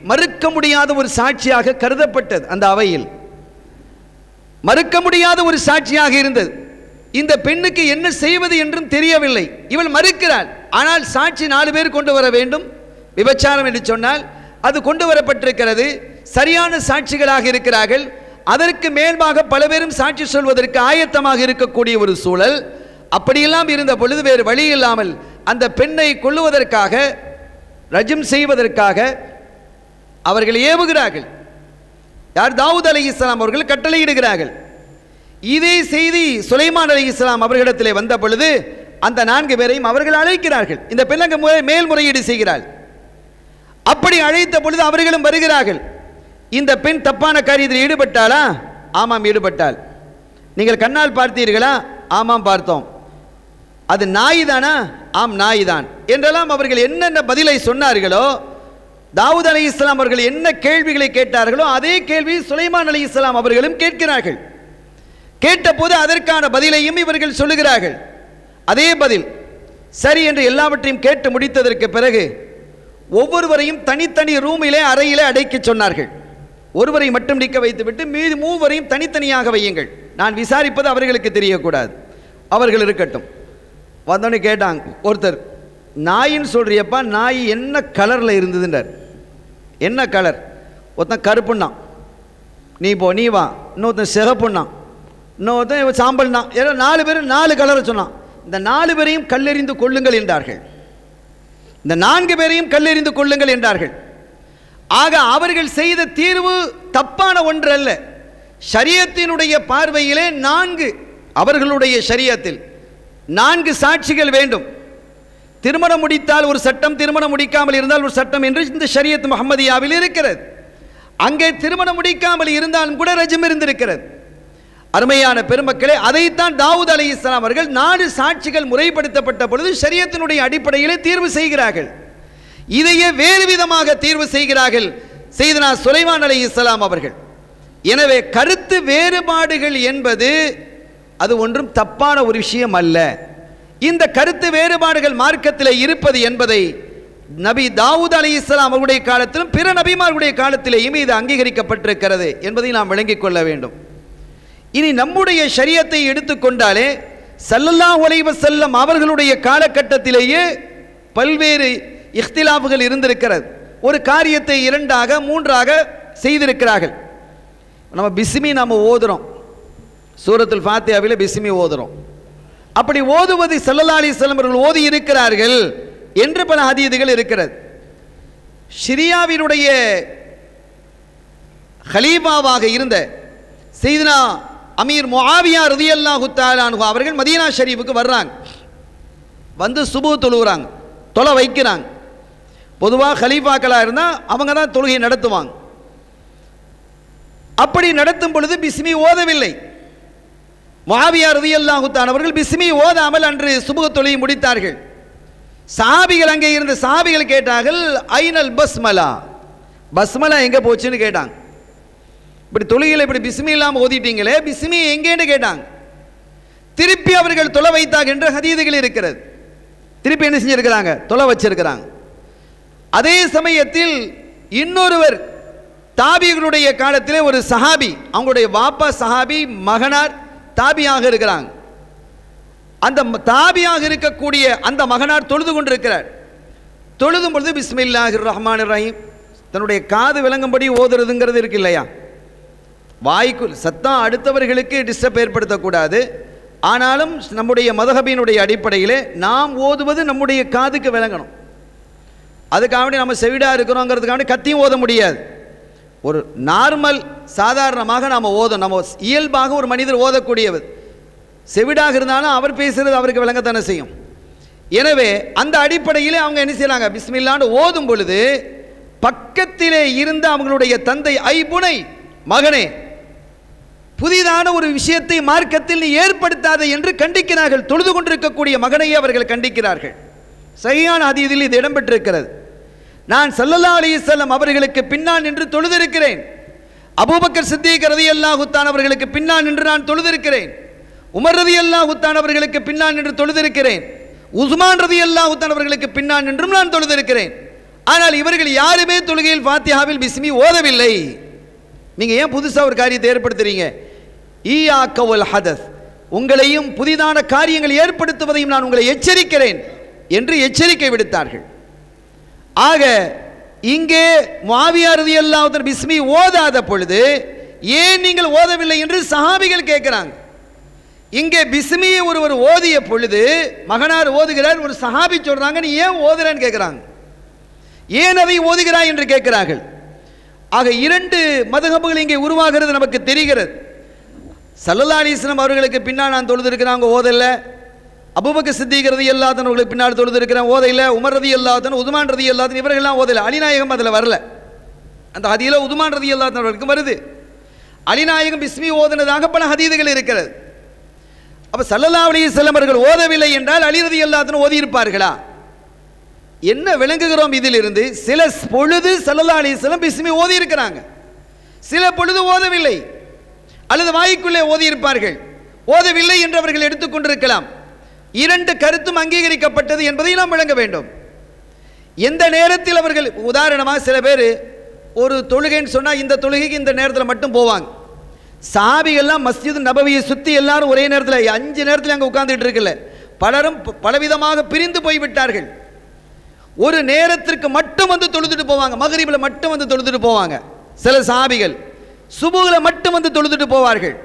மறுக்க முடியாத ஒரு சாட்சியாக கருதப்பட்டது அந்த அவையில். மறுக்க முடியாத ஒரு சாட்சியாக இருந்தது. இந்த பெண்ணுக்கு என்ன செய்வது என்றும் தெரியவில்லை. இவள் மறுக்கிறாள். ஆனால் சாட்சி 4 பேர் கொண்டு வர வேண்டும். விபச்சாரம் என்று சொன்னால் அது கொண்டு வரப்பட்டிருக்கிறது. சரியான சாட்சிகளாக இருக்கிறார்கள். அதற்கு மேல்பாக பல பேரும் சாட்சி சொல்வதற்கு ஆயத்தமாக இருக்கக்கூடிய ஒரு சூழல். அப்படியெல்லாம் இருந்த பொழுது வேறு வழி இல்லாமல் அந்த பெண்ணை கொல்லுவதற்காக, ரஜம் செய்வதற்காக அவர்கள் ஏவுகிறார்கள். யார்? தாவூத் அலைஹிஸ்ஸலாம் அவர்கள் கட்டளையிடுகிறார்கள். இதே செய்தி சுலைமான் அலைஹிஸ்ஸலாம் அவர்களிடத்திலே வந்த பொழுது அந்த 4 பேரையும் அவர்கள் அழைக்கிறார்கள். இந்த பெண் அங்கு மேல்முறையீடு செய்கிறாள். அப்படி அழைத்த பொழுது அவர்களும் வருகிறார்கள். இந்த பெண் தப்பான காரியத்தில் ஈடுபட்டாளா? ஆமாம், ஈடுபட்டாள். நீங்கள் கண்ணால் பார்த்தீர்களா? ஆமாம், பார்த்தோம். அது நாய் தானா? ஆம், நாய் தான் என்றெல்லாம் அவர்கள் என்னென்ன பதிலை சொன்னார்களோ, தாவூத் அலைஹிஸ்ஸலாம் அவர்கள் என்ன கேள்விகளை கேட்டார்களோ அதே கேள்வி சுலைமான் அலைஹிஸ்ஸலாம் அவர்களும் கேட்கிறார்கள். கேட்டபோது அதற்கான பதிலையும் இவர்கள் சொல்லுகிறார்கள். அதே பதில் சரி என்று எல்லாவற்றையும் கேட்டு முடித்ததற்கு பிறகு ஒவ்வொருவரையும் தனித்தனி ரூமிலே, அறையிலே அடைக்க சொன்னார்கள். ஒருவரை மட்டும் நிற்க வைத்துவிட்டு மீது 3 வரையும் தனித்தனியாக வையுங்கள். நான் விசாரிப்பது அவர்களுக்கு தெரியக்கூடாது, அவர்கள் இருக்கட்டும். வந்தோடனே கேட்டாங்க ஒருத்தர், நாயின்னு சொல்றியப்பா, நாய் என்ன கலரில் இருந்ததுன்றார். என்ன கலர்? ஒருத்தன் கருப்புண்ணான், நீ போ நீ வா. இன்னொருத்தன் சிகப்புண்ணான், இன்னொருத்தன் சாம்பல்னா. 4 பேரும் 4 கலரை சொன்னான். இந்த 4 பேரையும் கல்லெறிந்து கொள்ளுங்கள் என்றார்கள். இந்த 4 பேரையும் கல்லெறிந்து கொள்ளுங்கள் என்றார்கள். ஆக அவர்கள் செய்த தீர்வு தப்பான ஒன்று அல்ல. ஷரியத்தினுடைய பார்வையிலே 4, அவர்களுடைய ஷரியத்தில் 4 சாட்சிகள் வேண்டும். திருமணம் முடித்தால் ஒரு சட்டம், திருமணம் முடிக்காமல் இருந்தால் ஒரு சட்டம் என்று இந்த ஷரியத் முஹம்மதியாவில் இருக்கிறது. அங்கே திருமணம் முடிக்காமல் இருந்தாலும் கூட ரஜம் இருந்திருக்கிறது. அருமையான பெருமக்களே, அதைத்தான் தாவூத் அலைஹிஸ்ஸலாம் அவர்கள் 4 சாட்சிகள் முறைப்படுத்தப்பட்ட பொழுது ஷரியத்தினுடைய அடிப்படையிலே தீர்வு செய்கிறார்கள். இதையே வேறு விதமாக தீர்வு செய்கிறார்கள் செய்தனா சுலைமான் அலைஹிஸ்ஸலாம் அவர்கள். எனவே கருத்து வேறுபாடுகள் என்பது அது ஒன்றும் தப்பான ஒரு விஷயம் அல்ல. இந்த கருத்து வேறுபாடுகள் மார்க்கத்தில் இருப்பது என்பதை நபி தாவூத் அலைஹிஸ்ஸலாம் அவருடைய காலத்திலும் பிற நபிமார்களுடைய காலத்திலேயும் இது அங்கீகரிக்கப்பட்டிருக்கிறது என்பதை நாம் விளங்கிக் கொள்ள வேண்டும். இனி நம்முடைய ஷரியத்தை எடுத்துக்கொண்டாலே ஸல்லல்லாஹு அலைஹி வஸல்லம் அவர்களுடைய காலகட்டத்திலேயே பல்வேறு இஃப்திலாஃப்கள் இருந்திருக்கிறது. ஒரு காரியத்தை 2ஆக 3ஆக செய்திருக்கிறார்கள். நம்ம பிஸ்மி நாம் ஓதுறோம், சூரத்துல் ஃபாத்திஹாவில் பிஸ்மி ஓதுறோம். அப்படி ஓதுவது ஸல்லல்லாஹு அலைஹி வஸல்லம் அவர்கள் ஓதி இருக்கிறார்கள் என்று பல ஹதீதுகள் இருக்கிறது. ஷிரியாவினுடைய ஹலீஃபாவாக இருந்த சையதுனா அமீர் முஆவியா ரலியல்லாஹு தஆலா அன்ஹு அவர்கள் மதீனா ஷரீஃபுக்கு வர்றாங்க. வந்து சுபு தொழுகிறாங்க, தொலை வைக்கிறாங்க. பொதுவாக ஹலீஃபாக்களாக இருந்தால் அவங்க தான் தொழுகை நடத்துவாங்க. அப்படி நடத்தும் பொழுது பிஸ்மி ஓதவில்லை. முஆவியா ரலியல்லாஹு தஆலா அவர்கள் பிஸ்மி ஓதாமல் அன்று சுபு தொழுகை முடித்தார்கள். சஹாபிகள், அங்கே இருந்த சஹாபிகள் கேட்டார்கள், ஐனல் பஸ்மலா, பஸ்மலா எங்கே போச்சுன்னு கேட்டாங்க. இப்படி தொழுகையில் இப்படி பிஸ்மி இல்லாமல் ஓதிட்டீங்களே, பிஸ்மி எங்கேன்னு கேட்டாங்க. திருப்பி அவர்கள் தொலை வைத்தாங்க என்ற ஹதீதுகள் இருக்கிறது. திருப்பி என்ன செஞ்சிருக்கிறாங்க? தொலை வச்சிருக்கிறாங்க. அதே சமயத்தில் இன்னொருவர் தாபிகளுடைய காலத்திலே ஒரு சஹாபி, அவங்களுடைய வாப்பா சஹாபி, மகனார் தாபியாக இருக்கிறாங்க. அந்த தாபியாக இருக்கக்கூடிய அந்த மகனார் தொழுது கொண்டிருக்கிறார். தொழுதும் பொழுது பிஸ்மில்லாஹிர் ரஹ்மானிர் ரஹீம் தன்னுடைய காது விளங்கும்படி ஓதுறதுங்கிறது இருக்கு இல்லையா? வாய்க்கு சத்தம் அடுத்தவர்களுக்கு டிஸ்டர்ப் ஏற்படுத்தக்கூடாது. ஆனாலும் நம்முடைய மதஹபினுடைய அடிப்படையிலே நாம் ஓதுவது நம்முடைய காதுக்கு விளங்கணும். அதுக்காக நம்ம செவிடாக இருக்கிறோங்கிறதுக்காக கத்தியும் ஓத முடியாது. ஒரு நார்மல் சாதாரணமாக நாம் ஓதும், நம்ம இயல்பாக ஒரு மனிதர் ஓதக்கூடியவர் செவிடாக இருந்தாலும் அவர் பேசுகிறது அவருக்கு விளங்கத்தானே செய்யும். எனவே அந்த அடிப்படையில் அவங்க என்ன செய்கிறாங்க? பிஸ்மில்லான்னு ஓதும் பொழுது பக்கத்திலே இருந்த அவங்களுடைய தந்தை, ஐபுனை, மகனே, புதிதான ஒரு விஷயத்தை மார்க்கத்தில் ஏற்படுத்தாத என்று கண்டிக்கிறார்கள். தொழுது கொண்டிருக்கக்கூடிய மகனையே அவர்கள் கண்டிக்கிறார்கள். சரியான ஹதீஸில் இது இடம்பெற்றிருக்கிறது. நான் ஸல்லல்லாஹு அலைஹி வஸல்லம் அவர்களுக்கு பின்னால் நின்று தொழுதிருக்கிறேன். அபூபக்கர் சித்தீக் ரலியல்லாஹு தஆலா அவர்களுக்கு பின்னால் நின்று நான் தொழுதிருக்கிறேன். உமர் ரலியல்லாஹு தஆலா அவர்களுக்கு பின்னால் நின்று தொழுதிருக்கிறேன். உஸ்மான் ரலியல்லாஹு தஆலா அவர்களுக்கு பின்னால் நின்றும் நான் தொழுதிருக்கிறேன். ஆனால் இவர்கள் யாருமே தொழுகையில் ஃபாத்திஹாவில் பிஸ்மி ஓதவில்லை. நீங்கள் ஏன் புதுசாக ஒரு காரியத்தை ஏற்படுத்துறீங்க? ஈயாக்க வல் ஹதஸ், உங்களையும் புதிதான காரியங்கள் ஏற்படுத்துவதையும் நான் உங்களை எச்சரிக்கிறேன் என்று எச்சரிக்கை விடுத்தார்கள். ஆக இங்கே முஆவியா ரலியல்லாஹு அன்ஹு பிஸ்மி ஓதாத பொழுது ஏன் நீங்கள் ஓதவில்லை என்று சஹாபிகள் கேட்கிறாங்க. இங்கே பிஸ்மியை ஒருவர் ஓதிய பொழுது மகனார் ஓதுகிறார், ஒரு சஹாபி சொல்றாங்க நீ ஏன் ஓதுறன்னு கேட்கிறாங்க. ஏன் அதை ஓதுகிறாய் என்று கேட்கிறார்கள். ஆக இரண்டு மதுஹபுகள் இங்கே உருவாகிறது நமக்கு தெரிகிறது. ஸல்லல்லாஹு அலைஹி வஸல்லம் அவர்களுக்கு பின்னால் நான் தொழுது இருக்கிறாங்க ஓதல்ல, அபூபக்கர் சித்திக் ரலியல்லாஹு அன்ஹு அவர்களுக்கு பின்னால் தொழுது இருக்கிறேன் ஓதையில, உமர் ரலியல்லாஹு அன்ஹு உஸ்மான் ரலியல்லாஹு அன்ஹு இவர்கள்லாம் ஓதல, அலிநாயகம் அதில் வரல. அந்த ஹதீல உஸ்மான் ரலியல்லாஹு அன்ஹு அவர்களுக்கு வருது. அலிநாயகம் பிஸ்மி ஓதுனதாக பல ஹதீதுகள் இருக்கிறது. அப்ப ஸல்லல்லாஹு அலைஹி வஸல்லம் அவர்கள் ஓதவில்லை என்றால் அலி ரலியல்லாஹு அன்ஹு ஓதி இருப்பார்களா? என்ன விளங்குகிறோம் இதிலிருந்து? சில பொழுது ஸல்லல்லாஹு அலைஹி வஸல்லம் பிஸ்மி ஓதி இருக்கிறாங்க, சில பொழுது ஓதவில்லை, அல்லது வாய்க்குள்ளே ஓதி இருப்பார்கள், ஓதவில்லை என்று அவர்கள் எடுத்துக்கொண்டிருக்கலாம். இரண்டு கருத்தும் அங்கீகரிக்கப்பட்டது என்பதை நாம் விளங்க வேண்டும். எந்த நேரத்தில் அவர்கள், உதாரணமாக சில பேர் ஒரு தொழுகைன்னு சொன்னால் இந்த தொழுகைக்கு இந்த நேரத்தில் மட்டும் போவாங்க. சஹாபிகள்லாம் மஸ்ஜித் நபவியை சுற்றி எல்லாரும் ஒரே நேரத்தில் 5 நேரத்தில் அங்கே உட்கார்ந்துட்டு இருக்குல்ல, பலரும் பலவிதமாக பிரிந்து போய்விட்டார்கள். ஒரு நேரத்திற்கு மட்டும் வந்து தொழுதுட்டு போவாங்க, மகரிபில் மட்டும் வந்து தொழுதுட்டு போவாங்க. சில சஹாபிகள் சுபுகில் மட்டும் வந்து தொழுதுட்டு போவார்கள்,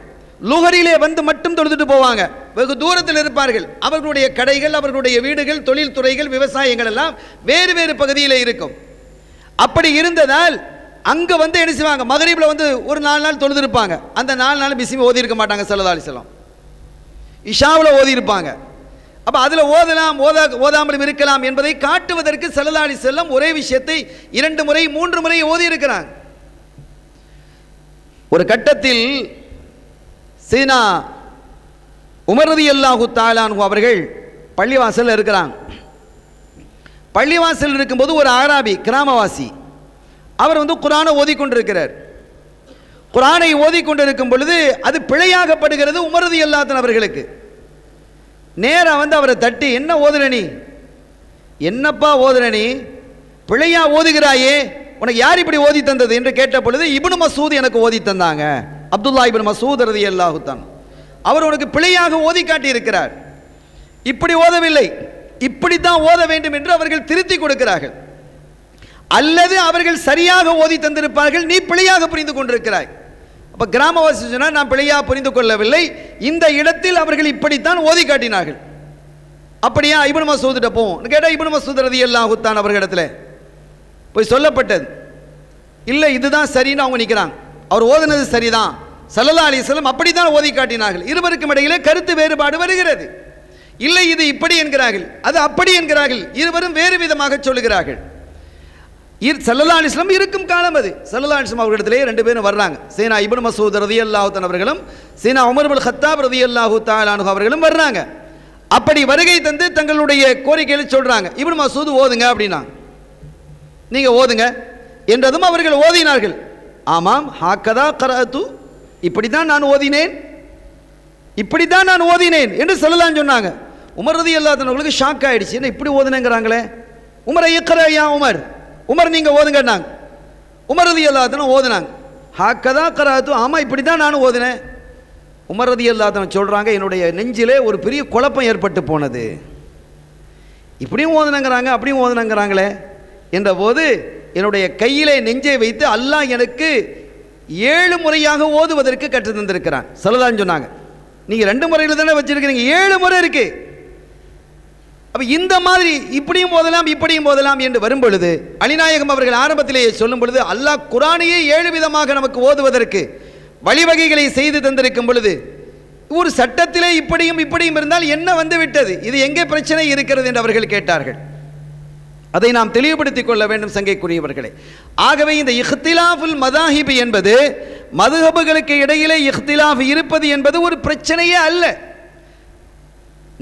லுஹரிலே வந்து மட்டும் தொழுதுட்டு போவாங்க. வெகு தூரத்தில் இருப்பார்கள், அவர்களுடைய கடைகள், அவர்களுடைய வீடுகள், தொழில் துறைகள், விவசாயங்கள் எல்லாம் வேறு வேறு பகுதியில் இருக்கும். அப்படி இருந்ததால் அங்கே வந்து என்ன செய்வாங்க, மகரிபில் வந்து ஒரு 4 நாள் தொழுதுருப்பாங்க, அந்த 4 நாள் பிஸ்மி ஓதி இருக்க மாட்டாங்க ஸல்லல்லாஹு அலைஹி வஸல்லம். இஷாவில் ஓதி இருப்பாங்க. அப்போ அதில் ஓதலாம் ஓதாமலும் இருக்கலாம் என்பதை காட்டுவதற்கு ஸல்லல்லாஹு அலைஹி வஸல்லம் ஒரே விஷயத்தை 2 முறை 3 முறை ஓதி இருக்கிறாங்க. ஒரு கட்டத்தில் சீனா உமர் ரலியல்லாஹு தஆலா அன்ஹு அவர்கள் பள்ளிவாசல் இருக்கிறாங்க. பள்ளிவாசல் இருக்கும்போது ஒரு ஆராபி கிராமவாசி அவர் வந்து குர்ஆனை ஓதிக்கொண்டிருக்கிறார். குர்ஆனை ஓதிக்கொண்டிருக்கும் பொழுது அது பிழையாகப்படுகிறது உமர் ரலியல்லாஹு அன்ஹு அவர்களுக்கு. நேராக வந்து அவரை தட்டி, என்ன ஓதுற நீ, என்னப்பா ஓதுற நீ, பிழையா ஓதுகிறாயே, உனக்கு யார் இப்படி ஓதி தந்தது என்று கேட்ட பொழுது இப்னு மஸ்ஊத் எனக்கு ஓதி தந்தாங்க, அப்துல்லா இப்னு மஸ்ஊத் ரலியல்லாஹு தஆலா, அவர் உனக்கு பிழையாக ஓதி காட்டி இருக்கிறார், இப்படி ஓதவில்லை, இப்படித்தான் ஓத வேண்டும் என்று அவர்கள் திருத்தி கொடுக்கிறார்கள். அல்லது அவர்கள் சரியாக ஓதி தந்திருப்பார்கள், நீ பிழையாக புரிந்து கொண்டிருக்கிறாய். அப்போ கிராமவாசி சொன்னால் நான் பிழையாக புரிந்து கொள்ளவில்லை, இந்த இடத்தில் அவர்கள் இப்படித்தான் ஓதி காட்டினார்கள். அப்படியா, இப்னு மஸ்ஊத்கிட்ட போவோம் கேட்டால் இப்னு மஸ்ஊத் ரலியல்லாஹு தஆலா அவர்களிடத்தில் போய் சொல்லப்பட்டது. இல்லை இதுதான் சரின்னு அவங்க நிற்கிறாங்க, அவர் ஓதுனது சரிதான், ஸல்லல்லாஹு அலைஹி வஸல்லம் அப்படித்தான் ஓதி காட்டினார்கள். இருவருக்கும் இடையிலே கருத்து வேறுபாடு வருகிறது. இல்லை இது இப்படி என்கிறார்கள், அது அப்படி என்கிறார்கள், இருவரும் வேறு விதமாக சொல்லுகிறார்கள். ஸல்லல்லாஹு அலைஹி வஸல்லம் இருக்கும் காலம் அது. ஸல்லல்லாஹு அலைஹி வஸல்லம் அவர்களிடத்திலே 2 பேரும் வர்றாங்க, சீனா இப்னு மஸ்ஊத் ரலியல்லாஹு தஆலா அவர்களும் சீனா உமர் இப்னு கத்தாப் ரலியல்லாஹு தஆலா அன்ஹு அவர்களும் வர்றாங்க. அப்படி வருகை தந்து தங்களுடைய கோரிக்கைகளை சொல்றாங்க. இப்னு மஸ்ஊத் ஓதுங்க அப்படின்னா, நீங்க ஓதுங்க என்றதும் அவர்கள் ஓதினார்கள். ஆமாம், ஹாக்கதா கரஅது, இப்படித்தான் நான் ஓதினேன், இப்படித்தான் நான் ஓதினேன் என்று சொல்லலாம்னு சொன்னாங்க. உமர் ரலியல்லாஹு அன்ஹு அவர்களுக்கு ஷாக் ஆயிடுச்சு, என்ன இப்படி ஓதுனேங்கறாங்களே, உமர் இக்ரா யா உமர், உமர் நீங்க ஓதுங்கன்னாங்க. உமர் ரலியல்லாஹு அன்ஹு ஓதுனாங்க, ஹாக்கதா கரஅது, ஆமா இப்படித்தான் நான் ஓதினேன். உமர் ரலியல்லாஹு அன்ஹு சொல்றாங்க, என்னுடைய நெஞ்சிலே ஒரு பெரிய குழப்பம் ஏற்பட்டு போனது, இப்படியும் ஓதுனங்கறாங்க அப்படியும் ஓதுனங்கறாங்களே என்ற போது என்னுடைய கையிலே நெஞ்சை வைத்து அல்லாஹ் எனக்கு 7 முறையாக ஓதுவதற்கு கற்று தந்திருக்கிறான். ஸல்லல்லாஹு சொன்னாங்க, நீங்க 2 முறையில் தானே வச்சிருக்கிறீங்க, 7 முறை இருக்கு. அப்ப இந்த மாதிரி இப்படியும் ஓதலாம் இப்படியும் ஓதலாம் என்று வரும் பொழுது அலிநாயகம் அவர்கள் ஆரம்பத்திலேயே சொல்லும் பொழுது அல்லாஹ் குர்ஆனையே 7 விதமாக நமக்கு ஓதுவதற்கு வழிவகைகளை செய்து தந்திருக்கும் பொழுது ஒரு சட்டத்திலே இப்படியும் இப்படியும் இருந்தால் என்ன வந்து விட்டது, இது எங்கே பிரச்சனை இருக்கிறது என்று அவர்கள் கேட்டார்கள். அதை நாம் தெளிவுபடுத்திக் கொள்ள வேண்டும் சங்கைக்குரியவர்களே. ஆகவே இந்த இஹ்திலாஃபுல் மதாஹிப் என்பது, மதுஹபுகளுக்கு இடையிலே இஹ்திலாஃப் இருப்பது என்பது ஒரு பிரச்சனையே அல்ல.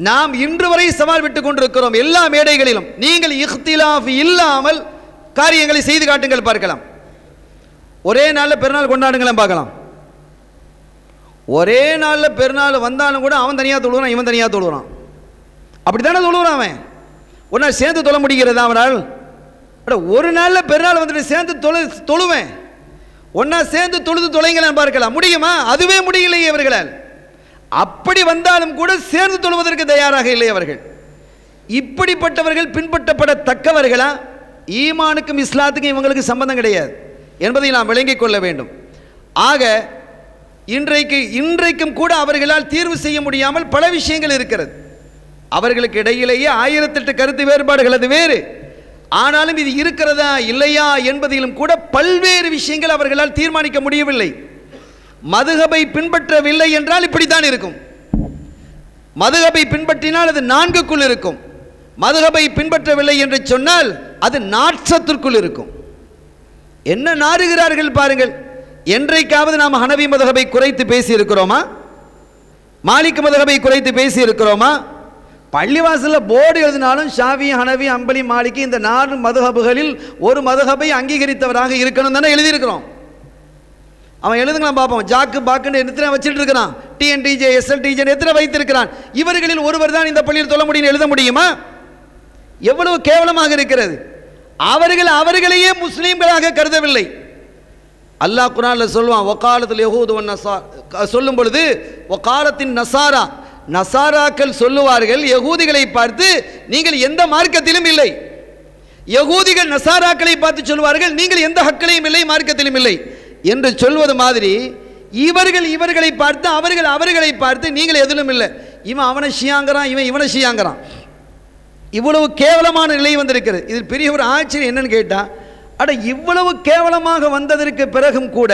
நாம் இன்று வரை சவால் விட்டுக் கொண்டிருக்கிறோம் எல்லா மேடைகளிலும், நீங்கள் இஹ்திலாஃப் இல்லாமல் காரியங்களை செய்து காட்டுங்கள் பார்க்கலாம். ஒரே நாளில் பெருநாள் கொண்டாடுங்களும் பார்க்கலாம். ஒரே நாளில் பெருநாள் வந்தாலும் கூட அவன் தனியாக தொழுகிறான், இவன் தனியாக தொழுகிறான், அப்படித்தானே தொழுகிறான். அவன் ஒரு நாள் சேர்ந்து தொழ முடிகிறதா அவனால்? ஒரு நாளில் பெருநாள் வந்துட்டு சேர்ந்து தொழுவேன், ஒன்னா சேர்ந்து தொழுது தொலைங்களாம் பார்க்கலாம், முடியுமா? அதுவே முடியலையே அவர்களால். அப்படி வந்தாலும் கூட சேர்ந்து தொழுவதற்கு தயாராக இல்லை அவர்கள். இப்படிப்பட்டவர்கள் பின்பற்றப்படத்தக்கவர்களா? ஈமானுக்கும் இஸ்லாத்துக்கும் இவங்களுக்கு சம்பந்தம் கிடையாது என்பதை நாம் விளங்கிக் கொள்ள வேண்டும். ஆக இன்றைக்கும் கூட அவர்களால் தீர்வு செய்ய முடியாமல் பல விஷயங்கள் இருக்கிறது. அவர்களுக்கு இடையிலேயே 1008 கருத்து வேறுபாடுகள், அது வேறு. ஆனாலும் இது இருக்கிறதா இல்லையா என்பதிலும் கூட பல்வேறு விஷயங்கள் அவர்களால் தீர்மானிக்க முடியவில்லை. மதுஹபை பின்பற்றவில்லை என்றால் இப்படித்தான் இருக்கும். மதுஹபை பின்பற்றினால் அது 4க்குள் இருக்கும். மதுஹபை பின்பற்றவில்லை என்று சொன்னால் அது நாற்றத்திற்குள் இருக்கும். என்ன நாறுகிறார்கள் பாருங்கள். என்றைக்காவது நாம் ஹனவி மதுஹபை குறைத்து பேசி இருக்கிறோமா? மாலிக் மதுஹபை குறைத்து பேசி இருக்கிறோமா? பள்ளிவாசலில் போர்டு எழுதினாலும் ஷாஃபி, ஹனவி, அம்பலி, மாலிகி இந்த 4 மதுஹபுகளில் ஒரு மதுஹபை அங்கீகரித்தவராக இருக்கணும் தானே எழுதியிருக்கிறோம். அவன் எழுதுங்களாம் பார்ப்போம். ஜாக்கு பாக்குன்னு எத்தனை வச்சுட்டு இருக்கிறான், டிஎன்டிஜே, எஸ்எல்டிஜே எத்தனை வைத்திருக்கிறான். இவர்களில் ஒருவர் தான் இந்த பள்ளியில் தொழ முடியும் எழுத முடியுமா? எவ்வளவு கேவலமாக இருக்கிறது. அவர்களையே முஸ்லீம்களாக கருதவில்லை. அல்லாஹ் குர்ஆன்ல சொல்லுவான், வகாலத்துல் யஹூது வன் நஸாரா சொல்லும் பொழுது, வகாலத்தின் நஸாரா, நஸாராக்கள் சொல்லுவார்கள் யகூதிகளை பார்த்து, நீங்கள் எந்த மார்க்கத்திலும் இல்லை. யகூதிகள் நஸாராக்களை பார்த்து சொல்வார்கள், நீங்கள் எந்த ஹக்கிலையும் இல்லை, மார்க்கத்திலும் இல்லை என்று சொல்வது மாதிரி இவர்களை பார்த்து அவர்களை பார்த்து நீங்கள் எதிலும் இல்லை. இவன் அவனை ஷியாங்கிறான், இவனை ஷியாங்கிறான். இவ்வளவு கேவலமான நிலை வந்திருக்கிறது. இதில் பெரிய ஒரு ஆச்சரியம் என்னன்னு கேட்டால், இவ்வளவு கேவலமாக வந்ததற்கு பிறகும் கூட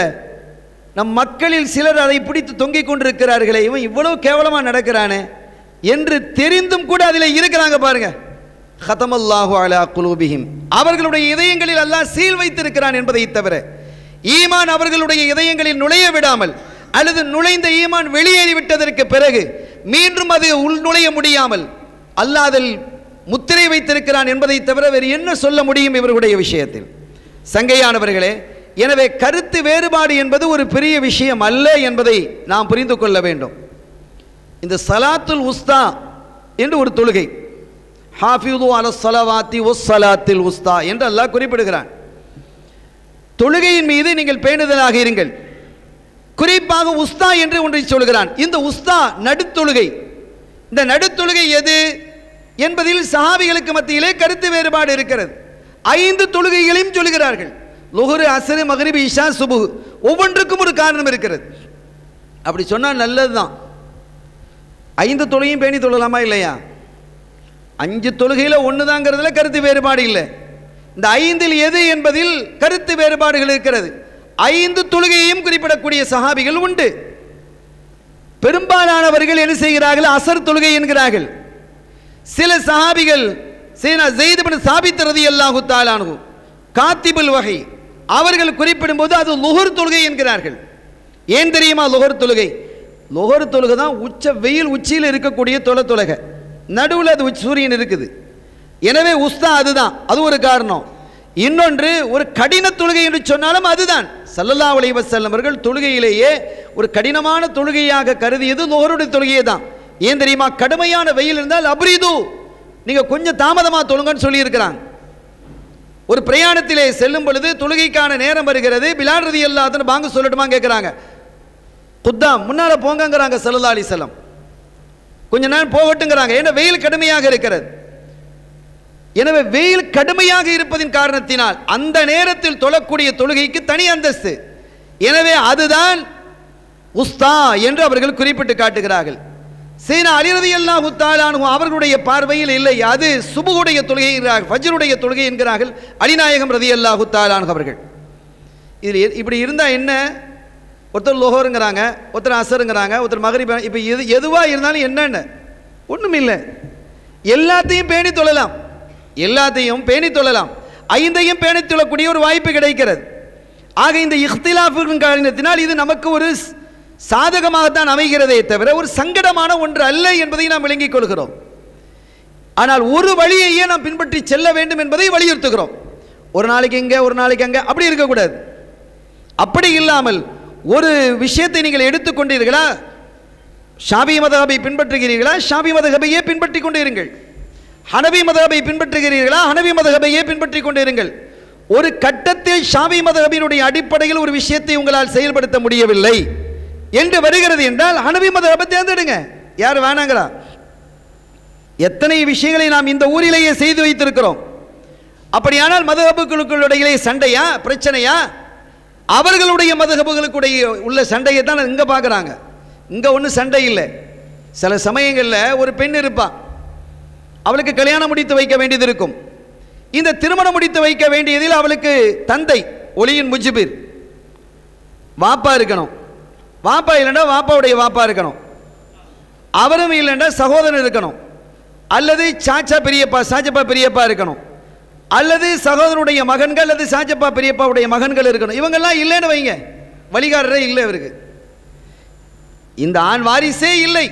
நம் மக்களில் சிலர் அதை பிடித்து தொங்கிக் கொண்டிருக்கிறார்களே, இவன் இவ்வளவு கேவலமாக நடக்கிறானே என்று தெரிந்தும் கூட அதில் இருக்கிறாங்க பாருங்க. ஹதமல்லாஹு அலா குலூபிஹிம், அவர்களுடைய இதயங்களில் அல்லாஹ் சீல் வைத்திருக்கிறான் என்பதை தவிர ஈமான் அவர்களுடைய இதயங்களில் நுழைய விடாமல், அல்லது நுழைந்த ஈமான் வெளியேறிவிட்டதற்கு பிறகு மீண்டும் அது உள் நுழைய முடியாமல் அல்லாஹ் அதில் முத்திரை வைத்திருக்கிறான் என்பதை தவிர வேறு என்ன சொல்ல முடியும் இவர்களுடைய விஷயத்தில்? சங்கையானவர்களே, எனவே கருத்து வேறுபாடு என்பது ஒரு பெரிய விஷயம் அல்ல என்பதை நாம் புரிந்து கொள்ள வேண்டும். இந்த சலாத்துல் உஸ்தா என்று ஒரு தொழுகை, ஹாஃபிது அலஸ் ஸலவாத்தி வஸ் ஸலாத்தில் உஸ்தா என்று அல்லாஹ் குறிப்பிடுகிறான். தொழுகையின் மீது நீங்கள் பேணுதலாக இருங்கள். குறிப்பாக உஸ்தா என்று ஒன்றை சொல்கிறான். இந்த உஸ்தா நடுத்தொழுகை. இந்த நடுத்தொழுகை எது என்பதில் சஹாபிகளுக்கு மத்தியிலே கருத்து வேறுபாடு இருக்கிறது. 5 தொழுகைகளையும் சொல்கிறார்கள். லுஹர், அஸ்ர், மக்ரிப், இஷா, சுபுஹ், ஒவ்வொன்றுக்கும் ஒரு காரணம் இருக்கிறது. அப்படி சொன்னால் நல்லதுதான். 5 தொழுகையும் பேணி தொழலாமா இல்லையா? 5 தொழுகையில் ஒன்று தாங்கிறதுல கருத்து வேறுபாடு இல்லை. இந்த 5இல் எது என்பதில் கருத்து வேறுபாடுகள் இருக்கிறது. 5 தொழுகையையும் குறிப்பிடக்கூடிய சஹாபிகள் உண்டு. பெரும்பாலானவர்கள் என்ன செய்கிறார்கள்? அசர் தொழுகை என்கிறார்கள். சில சஹாபிகள் ஸெய்த் இப்னு சாபித் ரலியல்லாஹு தஆலா அன்ஹு, காத்திபுல் வஹி, அவர்கள் குறிப்பிடும்போது அது லுஹர் தொழுகை என்கிறார்கள். ஏன் தெரியுமா? லுஹர் தொழுகை தான் வெயில் உச்சியில் இருக்கக்கூடிய தொழுகை. நடுவில் அது சூரியன் இருக்குது. எனவே உஸ்தா அதுதான், அது ஒரு காரணம். இன்னொன்று, ஒரு கடின தொழுகை என்று சொன்னாலும் அதுதான். ஸல்லல்லாஹு அலைஹி வஸல்லம் அவர்கள் தொழுகையிலேயே ஒரு கடினமான தொழுகையாக கருதியது லுஹருடைய தொழுகையை தான். ஏன் தெரியுமா? கடுமையான வெயில் இருந்தால் அப்ரிது, நீங்க கொஞ்சம் தாமதமாக தொழுங்கன்னு சொல்லி இருக்கிறாங்க. ஒரு பிரயாணத்திலே செல்லும் பொழுது தொழுகைக்கான நேரம் வருகிறது. பிலால் ரலியல்லாஹு அன்ஹு பாங்கு சொல்லட்டுமா கேட்குறாங்க. குத்தாம் முன்னால போங்கங்கிறாங்க ஸல்லல்லாஹு அலைஹி வஸல்லம். கொஞ்ச நேரம் போகட்டுங்கிறாங்க. ஏன்னா வெயில் கடுமையாக இருக்கிறது. எனவே வெயில் கடுமையாக இருப்பதின் காரணத்தினால் அந்த நேரத்தில் தொழக்கூடிய தொழுகைக்கு தனி அந்தஸ்து. எனவே அதுதான் உஸ்தா என்று அவர்கள் குறிப்பிட்டு காட்டுகிறார்கள். சீனா அலி ரலியல்லாஹு தஆலா அன்ஹு அவர்களுடைய பார்வையில் இல்லை, அது சுபுஹுடைய தொழுகை என்கிறார்கள், ஃபஜ்ருடைய தொழுகை என்கிறார்கள் அலிநாயகம் ரலியல்லாஹு தஆலா அன்ஹு அவர்கள். இதில் இப்படி இருந்தால் என்ன? ஒருத்தர் லுஹருங்கிறாங்க, ஒருத்தர் அசருங்கிறாங்க, ஒருத்தர் மக்ரிப். இப்போ எதுவாக இருந்தாலும் என்னென்ன ஒன்றும் இல்லை, எல்லாத்தையும் பேணி தொழலாம், எல்லாத்தையும் பேணி தொழலாம், 5ஐயும் பேணி தொழக்கூடிய ஒரு வாய்ப்பு கிடைக்கிறது. ஆக இந்த இஹ்திலாஃபின் காரணத்தினால் இது நமக்கு ஒரு சாதகமாகத்தான் அமைகிறதே தவிர ஒரு சங்கடமான ஒன்று அல்ல என்பதை நாம் விளங்கிக் கொள்கிறோம். ஆனால் ஒரு வழியையே நாம் பின்பற்றி செல்ல வேண்டும் என்பதை வலியுறுத்துகிறோம். ஒரு நாளைக்கு இங்கே, ஒரு நாளைக்கு அங்கே, அப்படி இருக்கக்கூடாது. அப்படி இல்லாமல் ஒரு விஷயத்தை நீங்கள் எடுத்துக்கொண்டீர்களா, ஷாஃபி மதஹபை பின்பற்றுகிறீர்களா, ஷாஃபி மதஹபையே பின்பற்றி கொண்டு இருங்கள். ஹனபி மதஹபை பின்பற்றுகிறீர்களா, ஹனபி மதஹபையே பின்பற்றி கொண்டு இருங்கள். ஒரு கட்டத்தில் ஒருவேளை ஷாஃபி மதஹபினுடைய அடிப்படையில் ஒரு விஷயத்தை உங்களால் செயல்படுத்த முடியவில்லை என்று வருகிறது என்றால் ஹனபி மதஹபை தேர்ந்தெடுங்க. யார் வேணாங்களா? எத்தனை விஷயங்களை நாம் இந்த ஊரிலேயே செய்து வைத்திருக்கிறோம். அப்படியானால் மதஹபுகளுடைய சண்டையா, பிரச்சனையா? அவர்களுடைய மதஹபுகளுக்குடைய உள்ள சண்டையை தான் இங்கே பார்க்குறாங்க. இங்கே ஒன்றும் சண்டை இல்லை. சில சமயங்களில் ஒரு பெண் இருப்பான், அவளுக்கு கல்யாணம் முடித்து வைக்க வேண்டியது இருக்கும். இந்த திருமணம் முடித்து வைக்க வேண்டியதில் அவளுக்கு தந்தை ஒளியின் முஜிபிர் வாப்பா இருக்கணும். வாப்பா இல்லைன்னா வாப்பாவுடைய வாப்பா இருக்கணும். அவரும் இல்லைன்னா சகோதரன் இருக்கணும். அல்லது சாச்சா பெரியப்பா, சாச்சப்பா பெரியப்பா இருக்கணும். அல்லது சகோதரனுடைய மகன்கள் அல்லது சாச்சப்பா பெரியப்பாவுடைய மகன்கள் இருக்கணும். இவங்கெல்லாம் இல்லைன்னு வைங்க, வழிகாரரே இல்லை இவருக்கு. இந்த ஆண் வாரிசே இல்லை,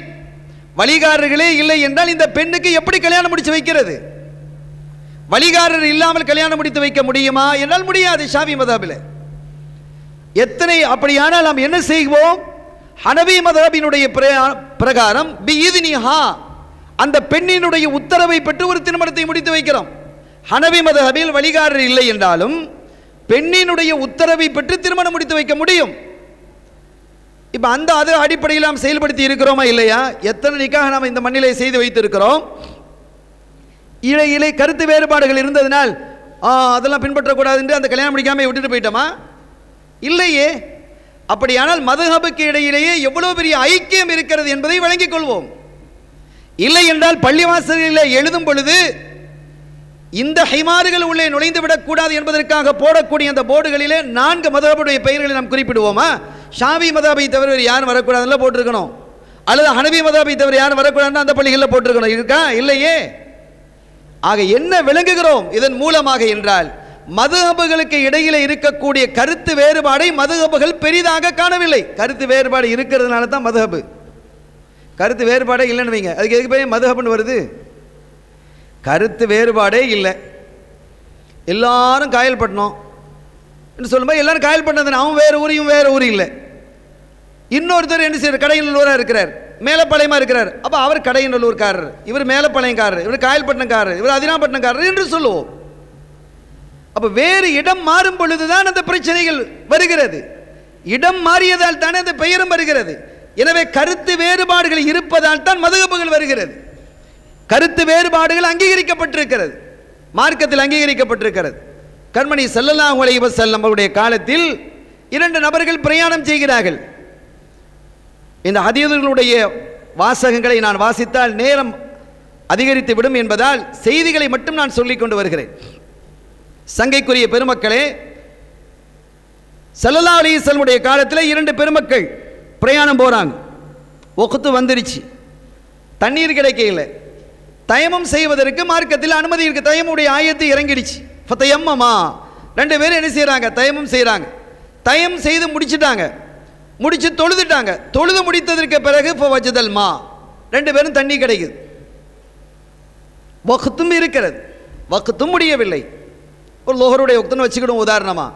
வழிகாரர்களே இல்லை என்றால் இந்த பெண்ணுக்கு எப்படி கல்யாணம் முடிச்சு வைக்கிறது? வழிகாரர் இல்லாமல் கல்யாணம் முடித்து வைக்க முடியுமா என்றால் முடியாது. ஷாஃபி மதஹபில் எத்தனை. அப்படியானால் நாம் என்ன செய்வோம்? ஹனபி மதஹபினுடைய பிரகாரம் பிஇذنஹா, அந்த பெண்ணினுடைய உத்தரவை பெற்று ஒரு திருமணத்தை முடித்து வைக்கிறோம். ஹனபி மதஹபில் வழிகாரர் இல்லை என்றாலும் பெண்ணினுடைய உத்தரவை பெற்று திருமணம் முடித்து வைக்க முடியும். இப்போ அந்த அது அடிப்படையில் நாம் செயல்படுத்தி இருக்கிறோமா இல்லையா? எத்தனை நிக்காக நாம் இந்த மண்ணிலே செய்து வைத்திருக்கிறோம். இடையிலே கருத்து வேறுபாடுகள் இருந்ததினால் அதெல்லாம் பின்பற்றக்கூடாது என்று அந்த கல்யாணம் முடிக்காமல் விட்டுட்டு போயிட்டோமா? இல்லையே. அப்படியானால் மதுஹபுக்கு இடையிலேயே எவ்வளவு பெரிய ஐக்கியம் இருக்கிறது என்பதை வழங்கிக் கொள்வோம். இல்லை என்றால் பள்ளிவாசலில் எழுதும் பொழுது இந்த ஹைமாறுகள் உள்ளே நுழைந்து விடக்கூடாது என்பதற்காக போடக்கூடிய அந்த போர்டுகளிலே 4 மதுஹபுடைய பெயர்களை நாம் குறிப்பிடுவோமா? ஷாஃபி மதஹபை தவிர யாரும் வரக்கூடாதுல போட்டிருக்கணும். அல்லது ஹனபி மதஹபை தவிர யாரும் வரக்கூடாதுன்னு அந்த பள்ளிகளில் போட்டிருக்கணும். இருக்கா? இல்லையே. ஆக என்ன விளங்குகிறோம் இதன் மூலமாக என்றால், மதுஹபுகளுக்கு இடையிலே இருக்கக்கூடிய கருத்து வேறுபாடை மதுஹபுகள் பெரிதாக காணவில்லை. கருத்து வேறுபாடு இருக்கிறதுனால தான் மதுஹபு. கருத்து வேறுபாடே இல்லைன்னு வைங்க, அதுக்கு எதுக்கு போய் மதுஹபுன்னு வருது? கருத்து வேறுபாடே இல்லை. எல்லாரும் காயல்பட்டணும் என்று சொல்லும்போது எல்லாரும் காயல்பட்டது, அவன் வேறு ஊரையும் வேறு ஊர் இல்லை. இன்னொருத்தர் என்ன செய்யறார்? கடையநல்லூராக இருக்கிறார், மேலப்பாளையமாக இருக்கிறார். அப்போ அவர் கடையநல்லூர்காரர், இவர் மேலப்பாளையங்காரர், இவர் காயல்பட்டினக்காரர், இவர் அதினாப்பட்டினக்காரர் என்று சொல்லுவோம். அப்போ வேறு இடம் மாறும் பொழுதுதான் அந்த பிரச்சனைகள் வருகிறது. இடம் மாறியதால் தானே அந்த பெயரும் வருகிறது. எனவே கருத்து வேறுபாடுகள் இருப்பதால் தான் மதுஹபுகள் வருகிறது. கருத்து வேறுபாடுகள் அங்கீகரிக்கப்பட்டிருக்கிறது, மார்க்கத்தில் அங்கீகரிக்கப்பட்டிருக்கிறது. கண்மணி ஸல்லல்லாஹு அலைஹி வஸல்லம் அவருடைய காலத்தில் 2 நபர்கள் பிரயாணம் செய்கிறார்கள். இந்த ஹதீதுகளுடைய வாசகங்களை நான் வாசித்தால் நேரம் அதிகரித்து விடும் என்பதால் செய்திகளை மட்டும் நான் சொல்லிக் கொண்டு வருகிறேன். சங்கைக்குரிய பெருமக்களே, ஸல்லல்லாஹு அலைஹி வஸல்லம் காலத்தில் 2 பெருமக்கள் பிரயாணம் போகிறாங்க. ஒக்குத்து வந்துருச்சு, தண்ணீர் கிடைக்கல. தயமம் செய்வதற்கு மார்க்கத்தில் அனுமதி இருக்கு. தயமுடைய ஆயத்து இறங்கிடுச்சு. ஃபதயம்மமா, 2 பேரும் என்ன செய்கிறாங்க? தயமம் செய்கிறாங்க. தயம் செய்து முடிச்சுட்டாங்க, முடிச்சு தொழுதுட்டாங்க. தொழுது முடித்ததற்கு பிறகு ஃபவஜதல் மா, 2 பேரும் தண்ணி கிடைக்குது. வக்தும் இருக்கிறது, வக்தும் முடியவில்லை. ஒரு லோஹருடைய வக்துன்னு வச்சுக்கிடும். உதாரணமாக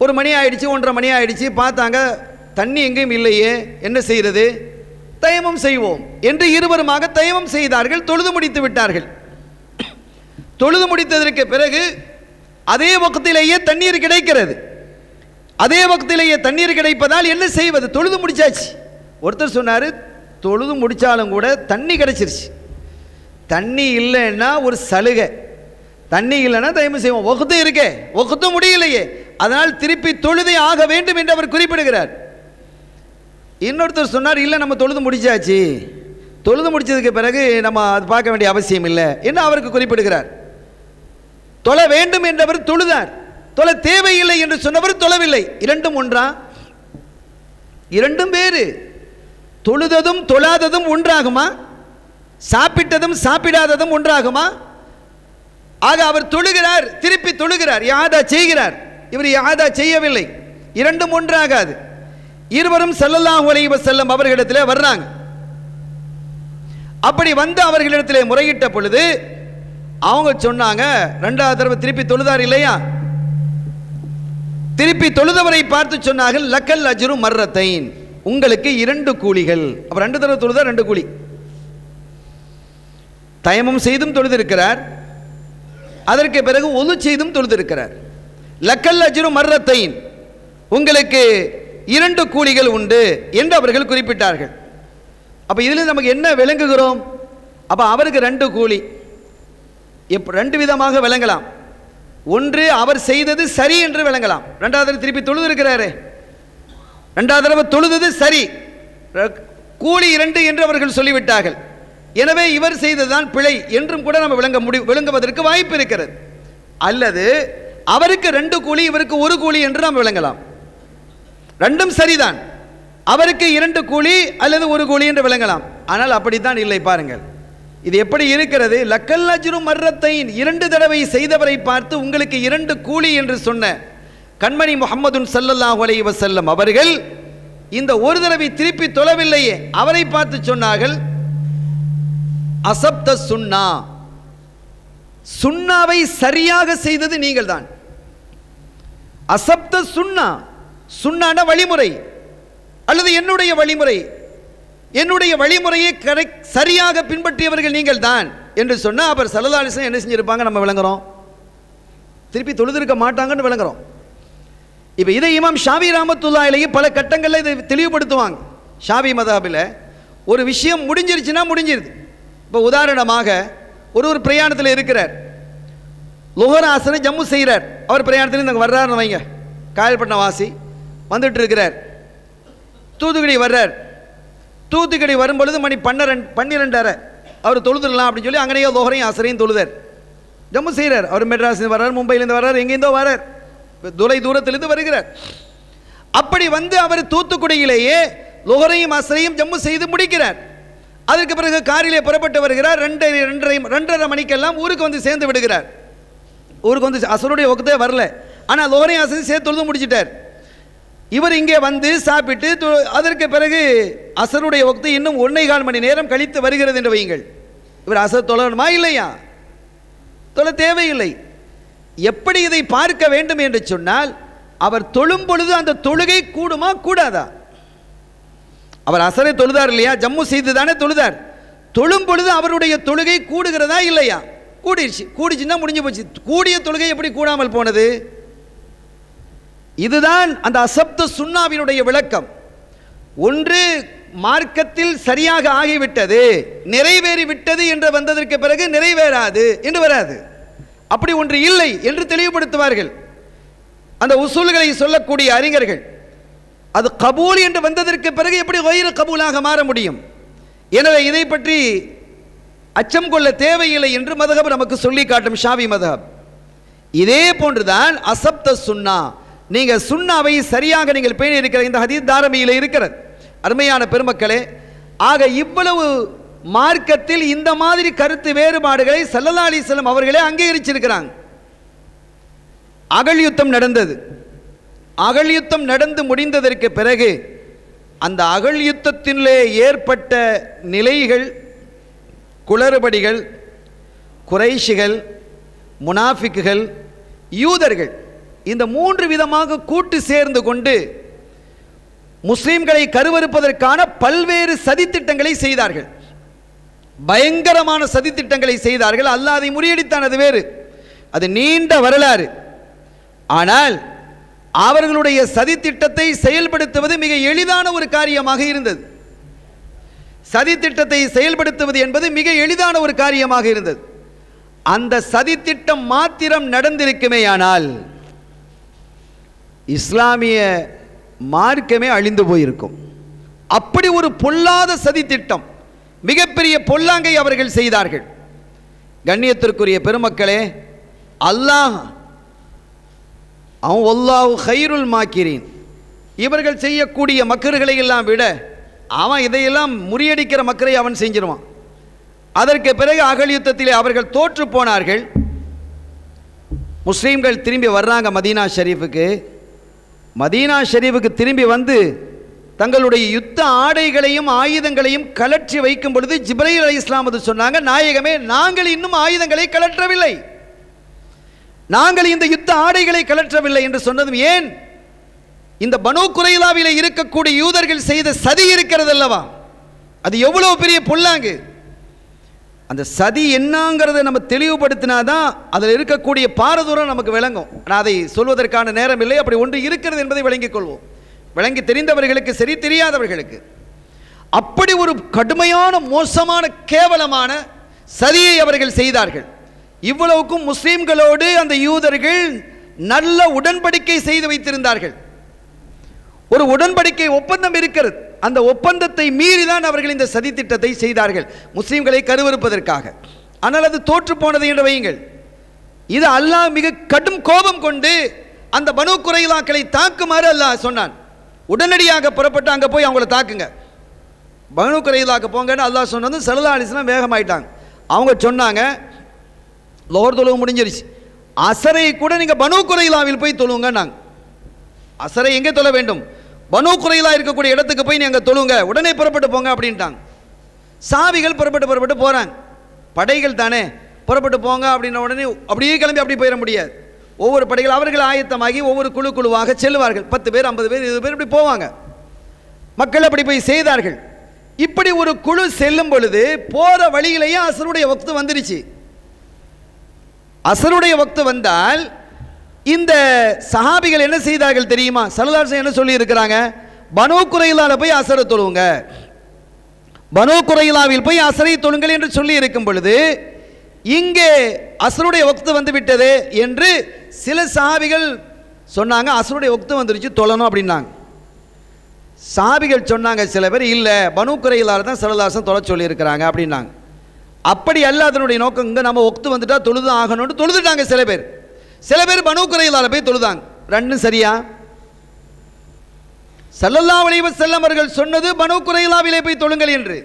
1 மணி ஆயிடுச்சு, 1:30 மணி ஆயிடுச்சு, பார்த்தாங்க தண்ணி எங்கேயும் இல்லையே, என்ன செய்கிறது? தயமம் செய்வோம் என்று இருவருமாக தயமம் செய்தார்கள். தொழுது முடித்து விட்டார்கள். தொழுது முடித்ததற்கு பிறகு அதே வக்திலேயே தண்ணீர் கிடைக்கிறது. அதே வக்திலேயே தண்ணீர் கிடைப்பதால் என்ன செய்வது? தொழுது முடிச்சாச்சு. ஒருத்தர் சொன்னார், தொழுது முடித்தாலும் கூட தண்ணி கிடைச்சிருச்சு. தண்ணி இல்லைன்னா ஒரு சலுகை, தண்ணி இல்லைன்னா தயமம் செய்வோம். வக்து இருக்கே, வக்து முடியலையே, அதனால் திருப்பி தொழுதே ஆக வேண்டும் என்று அவர் குறிப்பிடுகிறார். இன்னொருத்தர் சொன்னார், இல்லை நம்ம தொழுது முடிச்சாச்சு, தொழுது முடிச்சதுக்கு பிறகு நம்ம அது பார்க்க வேண்டிய அவசியம் இல்லை என்று அவருக்கு குறிப்பிடுகிறார். தொழ வேண்டும் என்றவர் தொழுதார், தொழ தேவையில்லை என்று சொன்னவர் தொழவில்லை. இரண்டும் ஒன்றா? இரண்டும் வேறு. தொழுததும் தொழாததும் ஒன்றாகுமா? சாப்பிட்டதும் சாப்பிடாததும் ஒன்றாகுமா? ஆக அவர் தொழுகிறார், திருப்பி தொழுகிறார், யாதா செய்கிறார். இவர் யாதா செய்யவில்லை. இரண்டும் ஒன்றாகாது. இருவரும் ஸல்லல்லாஹு அலைஹி வஸல்லம் அவர்களிடத்திலே வர்றாங்க. அப்படி வந்து அவர்களிடத்திலே முறையிட்ட பொழுது அவங்க சொன்னாங்க, 2வது தடவை திருப்பி தொழுதார் இல்லையா, திருப்பி தொழுதவரை பார்த்து சொன்னார்கள், லக்கல் அஜ்ரு மர்ரத்தைன், உங்களுக்கு 2 கூலிகள். அப்ப 2 தடவை தொழுதா 2 கூலி. தயமம் செய்தும் தொழுதிருக்கிறார், அதற்கு பிறகு ஒது செய்தும் தொழுதிருக்கிறார். லக்கல் அஜ்ரு மர்ரத்தைன், உங்களுக்கு 2 கூலிகள் உண்டு என்று அவர்கள் குறிப்பிட்டார்கள். அப்போ இதில் நமக்கு என்ன விளங்குகிறோம்? அப்போ அவருக்கு 2 கூலி. 2 விதமாக விளங்கலாம். ஒன்று, அவர் செய்தது சரி என்று விளங்கலாம். 2வது திருப்பி தொழுது இருக்கிறாரு, 2வது தடவை தொழுது சரி, கூலி 2 என்று அவர்கள் சொல்லிவிட்டார்கள். எனவே இவர் செய்ததுதான் பிழை என்றும் கூட நம்ம விளங்குவதற்கு வாய்ப்பு இருக்கிறது. அல்லது அவருக்கு 2 கூலி, இவருக்கு 1 கூலி என்று நாம் விளங்கலாம். 2ம் சரிதான், அவருக்கு 2 கூலி அல்லது 1 கூலி என்று விளங்கலாம். ஆனால் அப்படித்தான் இல்லை. பாருங்கள், இது எப்படி இருக்கிறது? லக்கல் அஜ்ரு மர்ரத்தைன், 2 தடவை செய்தவரை பார்த்து உங்களுக்கு 2 கூலி என்று சொன்ன கண்மணி முஹம்மதுன் ஸல்லல்லாஹு அலைஹி வஸல்லம் அவர்கள் இந்த ஒரு தடவை திருப்பி தொழவில்லையே, அவரை பார்த்து சொன்னார்கள், அசப்த சுன்னா, சுன்னாவை சரியாக செய்தது நீங்கள் தான். அசப்த சுன்னா, சுன்னான வழிமுறை அல்லது என்னுடைய வழிமுறை, என்னுடைய வழிமுறையை சரியாக பின்பற்றியவர்கள் நீங்கள் தான் என்று சொன்னால் அவர் ஸல்லல்லாஹு அலைஹி வஸல்லம் என்ன செஞ்சிருப்பாங்க நம்ம விளங்குறோம்? திருப்பி தொழுதிருக்க மாட்டாங்கன்னு விளங்குறோம். இப்போ இதை இமாம் ஷாஃபி ரஹ்மத்துல்லாஹி அலைஹி பல கட்டங்களில் இதை தெளிவுபடுத்துவாங்க. ஷாஃபி மதஹபில் ஒரு விஷயம் முடிஞ்சிருச்சுன்னா முடிஞ்சிருது. இப்போ உதாரணமாக ஒரு பிரயாணத்தில் இருக்கிறார், லுஹர் ஆசனை ஜம்மு செய்கிறார். அவர் பிரயாணத்தில் இங்கே வர்றாருன்னு வைங்க, காயல்பட்டினம் வாசி வந்துட்டு இருக்கிறார், தூத்துக்குடி வர்றார். தூத்துக்குடி வரும்பொழுது மணி 12:30 அவர் தொழுதுடலாம் அப்படின்னு சொல்லி அங்கேயோ லுஹரையும் ஆசரையும் தொழுதார். ஜம்மு செய்கிறார். அவர் மெட்ராஸ்லேருந்து வர்றார், மும்பையிலேருந்து வர்றார், எங்கேருந்தோ வர்றார், தூரத்திலிருந்து வருகிறார். அப்படி வந்து அவர் தூத்துக்குடியிலேயே லுஹரையும் ஆசரையும் ஜம்மு செய்து முடிக்கிறார். அதற்கு பிறகு காரிலே புறப்பட்டு வருகிறார். 2:30 மணிக்கெல்லாம் ஊருக்கு வந்து சேர்ந்து விடுகிறார். ஊருக்கு வந்து அசருடைய வக்தே வரல, ஆனால் லுஹரையும் ஆசரையும் சேர்த்து தொழுது முடிச்சிட்டார். இவர் இங்கே வந்து சாப்பிட்டு அதற்கு பிறகு அசருடைய வக்து இன்னும் 1.25 மணி நேரம் கழித்து வருகிறது என்று வையுங்கள். இவர் அசர் தொழணுமா இல்லையா? தொழ தேவையில்லை. எப்படி இதை பார்க்க வேண்டும் என்று சொன்னால், அவர் தொழும் பொழுது அந்த தொழுகை கூடுமா கூடாதா? அவர் அசரை தொழுதார் இல்லையா, ஜம்மு செய்து தானே தொழுதார். தொழும் பொழுது அவருடைய தொழுகை கூடுகிறதா இல்லையா? கூடிடுச்சு. கூடிச்சுன்னா முடிஞ்சு போச்சு. கூடிய தொழுகை எப்படி கூடாமல் போனது? இதுதான் அந்த அசப்த சுன்னாவினுடைய விளக்கம். ஒன்று, மார்க்கத்தில் சரியாக ஆகிவிட்டது, நிறைவேறிவிட்டது என்று வந்ததற்கு பிறகு நிறைவேறாது என்று வராது. அப்படி ஒன்று இல்லை என்று தெளிவுபடுத்துவார்கள் அந்த உசூல்களை சொல்லக்கூடிய அறிஞர்கள். அது கபூல் என்று வந்ததற்கு பிறகு எப்படி வைர கபூலாக மாற முடியும்? எனவே இதை பற்றி அச்சம் கொள்ள தேவையில்லை என்று மதஹப் நமக்கு சொல்லி காட்டும் ஷாஃபி மதஹப். இதே போன்றுதான் அசப்த சுன்னா, நீங்கள் சுன்னாவை சரியாக நீங்கள் பேணி இருக்கிற இந்த ஹதீஸ் தாரமியில் இருக்கிறது. அருமையான பெருமக்களே, ஆக இவ்வளவு மார்க்கத்தில் இந்த மாதிரி கருத்து வேறுபாடுகளை ஸல்லல்லாஹு அலைஹி வஸல்லம் அவர்களே அங்கீகரிச்சிருக்கிறாங்க. அகழ் யுத்தம் நடந்தது. அகழ் யுத்தம் நடந்து முடிந்ததற்கு பிறகு அந்த அகழ் யுத்தத்திலே ஏற்பட்ட நிலைகள், குளறுபடிகள், குறைஷிகள், முனாஃபிக்குகள், யூதர்கள், இந்த 3 விதமாக கூட்டு சேர்ந்து கொண்டு முஸ்லிம்களை கருவறுப்பதற்கான பல்வேறு சதித்திட்டங்களை செய்தார்கள். பயங்கரமான சதித்திட்டங்களை செய்தார்கள். அல்லாஹ் அதை முறியடித்தான், அது வேறு, அது நீண்ட வரலாறு. ஆனால் அவர்களுடைய சதித்திட்டத்தை செயல்படுத்துவது மிக எளிதான ஒரு காரியமாக இருந்தது. சதித்திட்டத்தை செயல்படுத்துவது என்பது மிக எளிதான ஒரு காரியமாக இருந்தது. அந்த சதித்திட்டம் மாத்திரம் நடந்திருக்குமேயானால் இஸ்லாமிய மார்க்கமே அழிந்து போயிருக்கும். அப்படி ஒரு பொல்லாத சதித்திட்டம், மிகப்பெரிய பொல்லாங்கை அவர்கள் செய்தார்கள். கண்ணியத்திற்குரிய பெருமக்களே, அல்லாஹ் வல்லாஹு கைருல் மாக்கிரீன், இவர்கள் செய்யக்கூடிய மக்கர்களை எல்லாம் விட அவன் இதையெல்லாம் முறியடிக்கிற மக்கரை அவன் செஞ்சிருவான். அதற்கு பிறகு அகழ் யுத்தத்திலே அவர்கள் தோற்று போனார்கள். முஸ்லீம்கள் திரும்பி வர்றாங்க மதீனா ஷரீஃபுக்கு. மதீனா ஷரீஃபுக்கு திரும்பி வந்து தங்களுடைய யுத்த ஆடைகளையும் ஆயுதங்களையும் கலற்றி வைக்கும் பொழுது ஜிப்ரீல் அலைஹிஸ்ஸலாம் வந்து சொன்னாங்க, நாயகமே, நாங்கள் இன்னும் ஆயுதங்களை கலற்றவில்லை, நாங்கள் இந்த யுத்த ஆடைகளை கலற்றவில்லை என்று சொன்னதும் ஏன்? இந்த பனூ குரைலாவிலே இருக்கக்கூடிய யூதர்கள் செய்த சதி இருக்கிறது அல்லவா, அது எவ்வளவு பெரிய பொல்லாங்கு. அந்த சதி என்னங்கிறத நம்ம தெளிவுபடுத்தினாதான் அதில் இருக்கக்கூடிய பாரதூரம் நமக்கு விளங்கும். ஆனால் அதை சொல்வதற்கான நேரம் இல்லை. அப்படி ஒன்று இருக்கிறது என்பதை விளங்கிக் கொள்வோம். விளங்கி தெரிந்தவர்களுக்கு சரி, தெரியாதவர்களுக்கு. அப்படி ஒரு கடுமையான மோசமான கேவலமான சதியை அவர்கள் செய்தார்கள். இவ்வளவுக்கும் முஸ்லிம்களோடு அந்த யூதர்கள் நல்ல உடன்படிக்கை செய்து வைத்திருந்தார்கள். ஒரு உடன்படிக்கை ஒப்பந்தம் இருக்கிறது. அந்த ஒப்பந்தத்தை மீறிதான் அவர்கள் இந்த சதி திட்டத்தை செய்தார்கள், முஸ்லிம்களை கருவறுப்பதற்காக. ஆனால் அது தோற்று போனது என்று வையுங்கள். இது அல்லாஹ் மிக கடும் கோபம் கொண்டு அந்த பனு குறைலாக்களை தாக்குமாறு அல்லாஹ் சொன்னான். உடனடியாக புறப்பட்டு அங்கே போய் அவங்கள தாக்குங்க, பனு குறைலாக்க போங்கன்னு அல்லாஹ் சொன்னது. ஸல்லல்லாஹு அலைஹி வஸல்லம் வேகமாயிட்டாங்க. அவங்க சொன்னாங்க, லோர் தொழுவு முடிஞ்சிருச்சு, அசரை கூட நீங்கள் பனு குறைலாவில் போய் தொழுங்க. நாங்கள் அசரை எங்கே தொழ வேண்டும்? பனு குறைலா இருக்கக்கூடிய இடத்துக்கு போய் நீங்கள் தொழுங்க, உடனே புறப்பட்டு போங்க அப்படின்ட்டாங்க. சாவிகள் புறப்பட்டு போகிறாங்க. படைகள் தானே, புறப்பட்டு போங்க அப்படின்ன உடனே அப்படியே கிளம்பி அப்படி போயிட முடியாது. ஒவ்வொரு படைகள் அவர்கள் ஆயத்தமாகி ஒவ்வொரு குழுவாக செல்வார்கள். 10 பேர் 50 பேர் 20 பேர் இப்படி போவாங்க. மக்கள் அப்படி போய் செய்தார்கள். இப்படி ஒரு குழு செல்லும் பொழுது போகிற வழியிலேயே அசருடைய வக்து வந்துருச்சு. அசருடைய வக்து வந்தால் இந்த சஹாபிகள் என்ன செய்தார்கள் தெரியுமா? ஸல்லல்லாஹு அலைஹி வஸல்லம் என்ன சொல்லி இருக்கிறாங்க? பனு குறைலால போய் அசரை தொழுவுங்க, பனு குறைலாவில் போய் அசரை தொழுங்கள் என்று சொல்லி இருக்கும் பொழுது இங்கே அசருடைய வக்து வந்து விட்டது என்று சில சஹாபிகள் சொன்னாங்க. அசருடைய வக்து வந்துருச்சு, தொழணும் அப்படின்னாங்க. சஹாபிகள் சொன்னாங்க சில பேர், இல்லை பனு குறைலால தான் ஸல்லல்லாஹு அலைஹி வஸல்லம் தொழ சொல்லி இருக்கிறாங்க அப்படின்னாங்க. அப்படி அல்ல அதனுடைய நோக்கம். இங்கே நம்ம வக்து வந்துட்டா தொழுது ஆகணும்னு தொழுதுட்டாங்க சில பேர். சில பேர் பனு குறைலால போய் தொழுதாங்க. ரெண்டும் சரியா? ஸல்லல்லாஹு அலைஹி வஸல்லம் அவர்கள் சொன்னது பனு குறைலாவிலே போய் தொழுங்கள் என்று.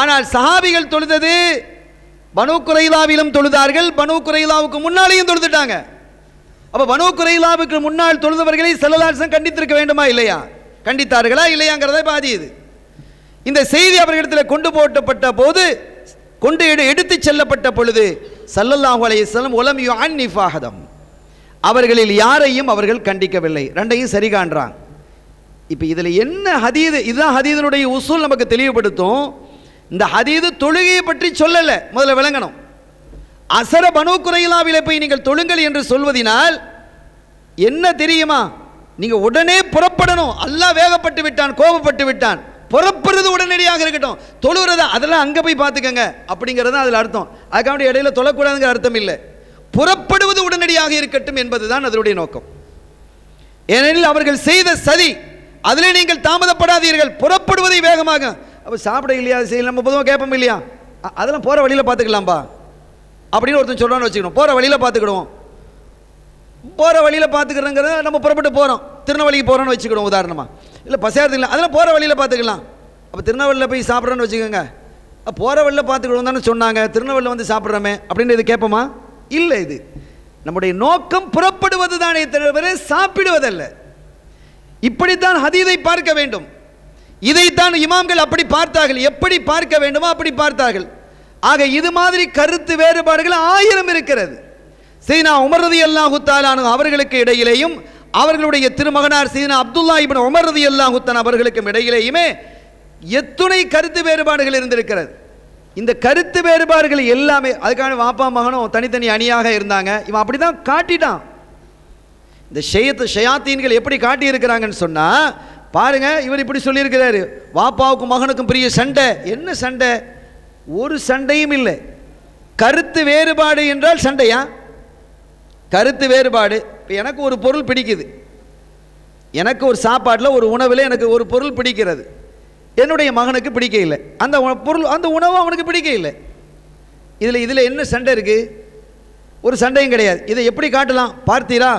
ஆனால் சஹாபிகள் தொழுதது பனு குறைலாவிலும் தொழுதார்கள், பனு குறைலாவுக்கு முன்னாலேயும் தொழுதுட்டாங்க. அப்ப பனு குறைலாவுக்கு முன்னால் தொழுதவர்களை ஸல்லல்லாஹு அலைஹி வஸல்லம் கண்டித்திருக்க வேண்டுமா இல்லையா? கண்டித்தார்களா இல்லையாங்கிறத பாதியது. இந்த செய்தி அவர்களிடத்தில் கொண்டு போட்டப்பட்ட போது, கொண்டு எடுத்து செல்லப்பட்ட பொழுது ஸல்லல்லாஹு அலைஹி வஸல்லம் உலம் யுஅன்னிஃப அஹதம், அவர்களில் யாரையும் அவர்கள் கண்டிக்கவில்லை. ரெண்டையும் சரி காண்றாங்க. இப்போ இதில் என்ன ஹதீது? இதுதான் ஹதீதனுடைய உசூல் நமக்கு தெளிவுபடுத்தும். இந்த ஹதீது தொழுகையை பற்றி சொல்லலை, முதல்ல விளங்கணும். அசர பனு குறைலாவிலே போய் நீங்கள் தொழுங்கள் என்று சொல்வதினால் என்ன தெரியுமா? நீங்கள் உடனே புறப்படணும். அல்லாஹ் வேகப்பட்டு விட்டான், கோபப்பட்டு விட்டான். புறப்படுறது உடனடியாக இருக்கட்டும், தொழுகிறதா அதெல்லாம் அங்கே போய் பார்த்துக்கங்க அப்படிங்கிறது தான் அதில் அர்த்தம். அதுக்காக இடையில தொழக்கூடாதுங்கிற அர்த்தம் இல்லை. புறப்படுவது உடனடியாக இருக்கட்டும் என்பதுதான் அதனுடைய நோக்கம். ஏனெனில் அவர்கள் செய்த சதி, அதிலே நீங்கள் தாமதப்படாதீர்கள், புறப்படுவதை வேகமாக. அப்போ சாப்பிட இல்லையா, செய்யல, நம்ம பொதுவாக கேட்போம் இல்லையா, அதெல்லாம் போகிற வழியில் பார்த்துக்கலாம்பா அப்படின்னு ஒருத்தன் சொல்கிறான்னு வச்சுக்கணும். போகிற வழியில் பார்த்துக்கிடுவோம். போகிற வழியில் பார்த்துக்கிறோங்கிறத நம்ம புறப்பட்டு போகிறோம், திருநெல்வேலிக்கு போகிறோன்னு வச்சுக்கிடுவோம் உதாரணமாக. இல்லை பசியாரது இல்லை, அதெல்லாம் போகிற வழியில் பார்த்துக்கலாம். அப்போ திருநெல்வேலியில் போய் சாப்பிட்றோன்னு வச்சுக்கோங்க, போகிற வழியில் பார்த்துக்கிடுவோம் தானே சொன்னாங்க, திருநெல்வேலியில் வந்து சாப்பிட்றோமே அப்படின்னு இது கேட்போமா? இல்லை. இது நம்முடைய நோக்கம் புறப்படுவது தானே தவிர சாப்பிடுவதல்ல. இப்படித்தான் ஹதீதை பார்க்க வேண்டும். இதைத்தான் இமாம்கள் அப்படி பார்த்தார்கள். எப்படி பார்க்க வேண்டுமோ அப்படி பார்த்தார்கள். ஆக இது மாதிரி கருத்து வேறுபாடுகள் 1000 இருக்கிறது. சையதுனா உமர் ரலியல்லாஹு தஆலா அன்ஹு அவர்களுக்கு இடையிலேயும் அவர்களுடைய திருமகனார் சையதுனா அப்துல்லா இப்னு உமர் ரலியல்லாஹு தஆலா அவர்களுக்கும் இடையிலேயுமே எத்துணை கருத்து வேறுபாடுகள் இருந்திருக்கிறது. இந்த கருத்து வேறுபாடுகள் எல்லாமே, அதுக்கான வாப்பா மகனும் தனித்தனி அணியாக இருந்தாங்க. இவன் அப்படி தான் காட்டிட்டான். இந்த ஷயாத்தீன்கள் எப்படி காட்டியிருக்கிறாங்கன்னு சொன்னால் பாருங்க, இவர் இப்படி சொல்லியிருக்கிறாரு, வாப்பாவுக்கும் மகனுக்கும் பெரிய சண்டை. என்ன சண்டை? ஒரு சண்டையும் இல்லை. கருத்து வேறுபாடு என்றால் சண்டையா? கருத்து வேறுபாடு. இப்போ எனக்கு ஒரு பொருள் பிடிக்குது, எனக்கு ஒரு சாப்பாட்டில் ஒரு உணவில் எனக்கு ஒரு பொருள் பிடிக்கிறது, என்னுடைய மகனுக்கு பிடிக்க இல்லை. அந்த பொருள் அந்த உணவு அவனுக்கு பிடிக்க இல்லை. இதில் என்ன சண்டை இருக்குது? ஒரு சண்டையும் கிடையாது. இதை எப்படி காட்டலாம் பார்த்தீரா?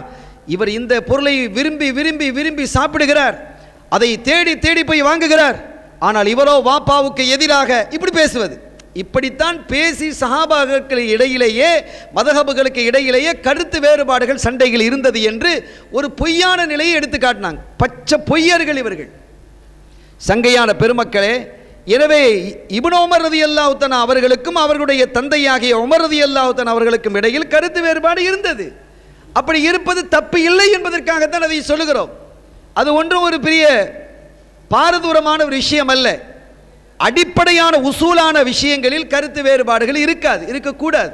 இவர் இந்த பொருளை விரும்பி விரும்பி விரும்பி சாப்பிடுகிறார், அதை தேடி தேடி போய் வாங்குகிறார். ஆனால் இவரோ வாப்பாவுக்கு எதிராக இப்படி பேசுவது. இப்படித்தான் பேசி சஹாபாக்களுக்கு இடையிலேயே, மதஹபுகளுக்கு இடையிலேயே கருத்து வேறுபாடுகள், சண்டைகள் இருந்தது என்று ஒரு பொய்யான நிலையை எடுத்து காட்டினாங்க. பச்சை பொய்யர்கள் இவர்கள், சங்கையான பெருமக்களே. எனவே இப்னு உமர் ரலியல்லாஹு தஆலா அவர்களுக்கும் அவர்களுடைய தந்தையாகிய உமர் ரலியல்லாஹு தஆலா அவர்களுக்கும் இடையில் கருத்து வேறுபாடு இருந்தது. அப்படி இருப்பது தப்பு இல்லை என்பதற்காகத்தான் அதை சொல்லுகிறோம். அது ஒன்றும் ஒரு பெரிய பாரதூரமான ஒரு விஷயம் அல்ல. அடிப்படையான உசூலான விஷயங்களில் கருத்து வேறுபாடுகள் இருக்காது, இருக்கக்கூடாது.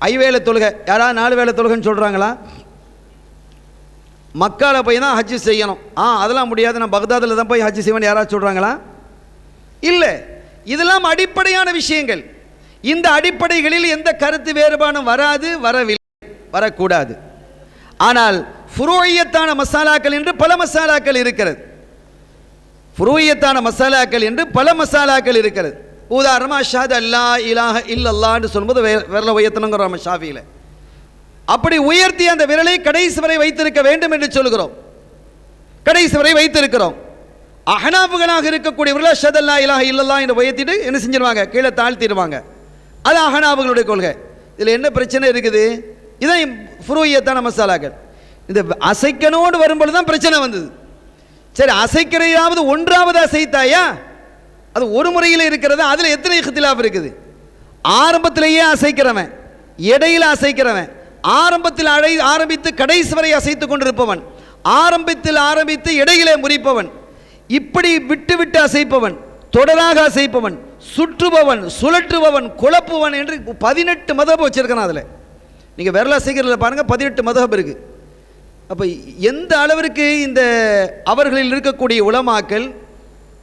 ஐவேளை தொழுகை, யாராவது 4 வேளை தொழுகைன்னு சொல்கிறாங்களா? மக்கால போய் தான் ஹஜ்ஜு செய்யணும், அதெல்லாம் முடியாது, நான் பக்தாதில் தான் போய் ஹஜ்ஜு செய்வேன் யாராவது சொல்கிறாங்களா? இல்லை. இதெல்லாம் அடிப்படையான விஷயங்கள். இந்த அடிப்படைகளில் எந்த கருத்து வேறுபாடும் வராது, வரவில்லை, வரக்கூடாது. ஆனால் ஃபுரூஇய்யத்தான மசாலாக்கள் என்று பல மசாலாக்கள் இருக்கிறது. ஃபுரூஇய்யத்தான மசாலாக்கள் என்று பல மசாலாக்கள் இருக்கிறது. உதாரணமாக அஷ்ஹது அல்லா இலாஹ இல்லல்லாஹ்னு சொல்லும்போது விரலை உயர்த்தணுங்கிற நம்ம ஷாஃபியில் அப்படி உயர்த்தி அந்த விரலை கடைசி வரை வைத்திருக்க வேண்டும் என்று சொல்கிறோம். கடைசி வரை வைத்திருக்கிறோம். அஹ்னாஃபுகளாக இருக்கக்கூடியவர்கள் அஷ்ஹது அல்லா இலாஹ இல்லல்லாஹ் என்று உயர்த்திட்டு என்ன செஞ்சிருவாங்க? கீழே தாழ்த்திடுவாங்க. அது அஹ்னாஃபுகளுடைய கொள்கை. இதில் என்ன பிரச்சனை இருக்குது? இதான் ஃபுரூஇய்யத்தான மசாலாக்கள். இந்த அசைக்கனோடு வரும்பொழுது தான் பிரச்சனை வந்தது. சரி, அசைக்கிறையாவது ஒன்றாவது அசைத்தாயா? அது ஒரு முறையில் இருக்கிறது. அதில் எத்தனை இக்திலாஃப் இருக்குது? ஆரம்பத்திலேயே அசைக்கிறவன், இடையில் அசைக்கிறவன், ஆரம்பத்தில் ஆரம்பித்து கடைசி வரை அசைத்து கொண்டிருப்பவன், ஆரம்பத்தில் ஆரம்பித்து இடையிலே முறிப்பவன், இப்படி விட்டு விட்டு அசைப்பவன், தொடராக அசைப்பவன், சுற்றுபவன், சுழற்றுபவன், குழப்புவன் என்று 18 மதஹப் வச்சிருக்கான். அதில் நீங்கள் விரல் அசைக்கிறதுல பாருங்கள், 18 மதஹப் இருக்குது. அப்போ எந்த அளவிற்கு இந்த அவர்களில் இருக்கக்கூடிய உலமாக்கள்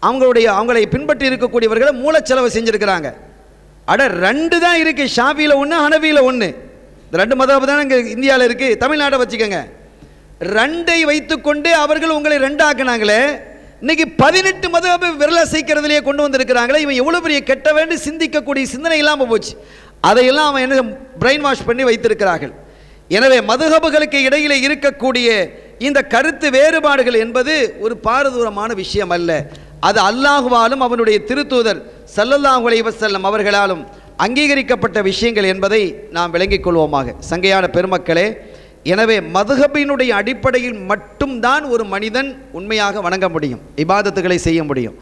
அவங்களை பின்பற்றி இருக்கக்கூடியவர்களை மூலச்செலவு செஞ்சுருக்கிறாங்க. 2 தான் இருக்குது, ஷாஃபியில் 1, ஹனஃபியில் 1. இந்த 2 மதஹப் தான் இங்கே இந்தியாவில் இருக்குது. தமிழ்நாட்டை வச்சுக்கோங்க. 2ஐ வைத்துக்கொண்டு அவர்கள் உங்களை 2 ஆக்கினாங்களே. இன்னைக்கு 18 மதஹப் விரல் அசைக்கிறதுலேயே கொண்டு வந்திருக்கிறாங்களே. இவன் எவ்வளோ பெரிய கெட்ட வேண்டி சிந்திக்கக்கூடிய சிந்தனை இல்லாமல் போச்சு. அதையெல்லாம் அவன் என்ன பிரெயின் வாஷ் பண்ணி வைத்திருக்கிறார்கள். எனவே மதுஹபுகளுக்கு இடையிலே இருக்கக்கூடிய இந்த கருத்து வேறுபாடுகள் என்பது ஒரு பாரதூரமான விஷயம் அல்ல. அது அல்லாஹுவாலும் அவனுடைய திருத்தூதர் ஸல்லல்லாஹு அலைஹி வஸல்லம் அவர்களாலும் அங்கீகரிக்கப்பட்ட விஷயங்கள் என்பதை நாம் விளங்கிக் கொள்வோமாக. சங்கையான பெருமக்களே, எனவே மதுஹபினுடைய அடிப்படையில் மட்டும்தான் ஒரு மனிதன் உண்மையாக வணங்க முடியும், இபாதத்துகளை செய்ய முடியும்.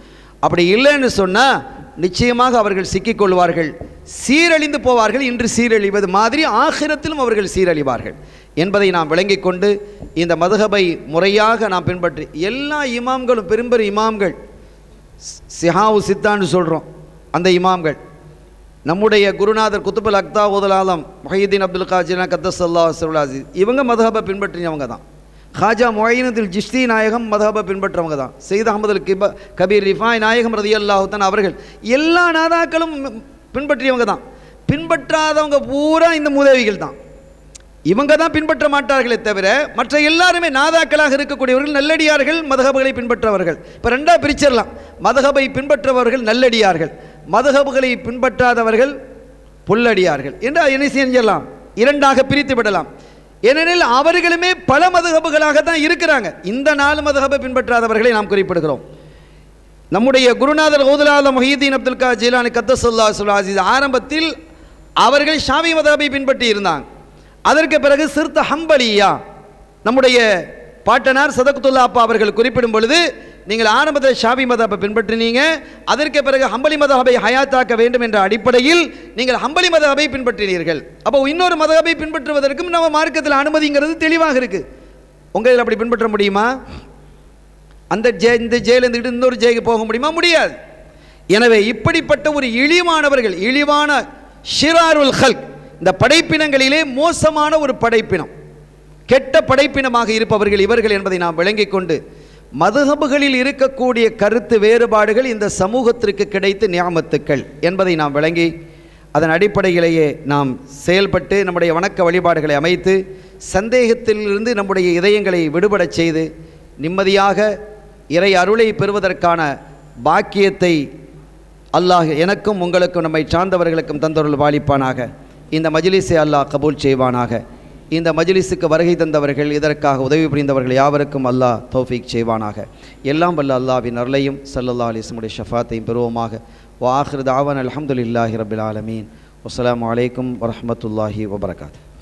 அப்படி இல்லைன்னு சொன்னால் நிச்சயமாக அவர்கள் சிக்கிக்கொள்வார்கள், சீரழிந்து போவார்கள். இன்று சீரழிவது மாதிரி ஆகிரத்திலும் அவர்கள் சீரழிவார்கள் என்பதை நாம் விளங்கிக் கொண்டு இந்த மதுஹபை முறையாக நாம் பின்பற்றி எல்லா இமாம்களும் பெரும்பெரும் இமாம்கள், சிஹாவு சித்தான்னு சொல்கிறோம், அந்த இமாம்கள் நம்முடைய குருநாதர் குத்துபுல் அக்தா உதல் ஆலம் முஹையீன் அப்துல் காஜினா கத்தஸல்லாஹு அஸ்ஸல் அஸீஸ் இவங்க மதுஹபை பின்பற்றினவங்க தான். ஹாஜா முஹையினுல் ஜிஷ்தி நாயகம் மதுஹபை பின்பற்றவங்க தான். சையத் அஹ்மதுல் கபீர் ரிஃபாய் நாயகம் ரலியல்லாஹு தஆலா அவர்கள் எல்லா நாதாக்களும் பின்பற்றியவங்க தான். பின்பற்றாதவங்க பூரா இந்த மூதேவிகள் தான். இவங்க தான் பின்பற்ற மாட்டார்களே தவிர மற்ற எல்லாருமே நாதாக்களாக இருக்கக்கூடியவர்கள் நல்லடியார்கள், மதுஹபுகளை பின்பற்றவர்கள். இப்போ 2ஆக பிரிச்சிடலாம். மதுஹபை பின்பற்றவர்கள் நல்லடியார்கள், மதுஹபுகளை பின்பற்றாதவர்கள் புல்லடியார்கள் என்று என்ன செஞ்சிடலாம், 2ஆக பிரித்து விடலாம். ஏனெனில் அவர்களுமே பல மதுஹபுகளாக தான் இருக்கிறாங்க. இந்த 4 மதுஹபை பின்பற்றாதவர்களை நாம் குறிப்பிடுகிறோம். நம்முடைய குருநாதர் கௌதுல் ஆலம் முஹையீன் அப்துல் காதர் ஜீலானி கத்தஸல்லாஹு அஸீஸ் ஆரம்பத்தில் அவர்கள் ஷாஃபி மதுஹபை பின்பற்றி இருந்தாங்க. அதற்கு பிறகு சிர்த ஹம்பலியா நம்முடைய பாட்டனார் சதகத்துல்லா அப்பா அவர்கள் குறிப்பிடும் பொழுது, நீங்கள் ஆரம்பத்தில் ஷாஃபி மதஹபை பின்பற்றினீங்க, அதற்கு பிறகு ஹம்பலி மதஹபை ஹயாத்தாக்க வேண்டும் என்ற அடிப்படையில் நீங்கள் ஹம்பலி மதஹபை பின்பற்றினீர்கள். அப்போ இன்னொரு மதஹபை பின்பற்றுவதற்கும் நம்ம மார்க்கத்தில் அனுமதிங்கிறது தெளிவாக இருக்குது. உங்களில் அப்படி பின்பற்ற முடியுமா? அந்த இந்த ஜெயிலிருந்து இன்னொரு ஜெயிக்கு போக முடியுமா? முடியாது. எனவே இப்படிப்பட்ட ஒரு இழிவானவர்கள், இழிவான ஷிராருல் ஹல்க், இந்த படைப்பினங்களிலே மோசமான ஒரு படைப்பினம், கெட்ட படைப்பினமாக இருப்பவர்கள் இவர்கள் என்பதை நாம் விளங்கிக் கொண்டு மதுஹபுகளில் இருக்கக்கூடிய கருத்து வேறுபாடுகள் இந்த சமூகத்திற்கு கிடைத்த நியாமத்துக்கள் என்பதை நாம் விளங்கி அதன் அடிப்படையிலேயே நாம் செயல்பட்டு நம்முடைய வணக்க வழிபாடுகளை அமைத்து சந்தேகத்திலிருந்து நம்முடைய இதயங்களை விடுபடச் செய்து நிம்மதியாக இறை அருளை பெறுவதற்கான பாக்கியத்தை அல்லாஹ் எனக்கும் உங்களுக்கும் நம்மை சார்ந்தவர்களுக்கும் தந்தருள் வாலிப்பானாக. இந்த மஜ்லிஸை அல்லாஹ் கபூல் செய்வானாக. இந்த மஜ்லிஸுக்கு வருகை தந்தவர்கள், இதற்காக உதவி புரிந்தவர்கள் யாவருக்கும் அல்லாஹ் தௌஃபீக் செய்வானாக. எல்லாம் வல்ல அல்லாஹ்வின் அருளையும் ஸல்லல்லாஹு அலைஹி வஸல்லம் ஷஃபாத்தையும் பெறுவோமாக. வ ஆகிரு தஅவானா அல்ஹம்துலில்லாஹி ரப்பில் ஆலமீன். வஸ்ஸலாமு அலைக்கும் வரஹ்மத்துல்லாஹி வபரகாத்துஹு.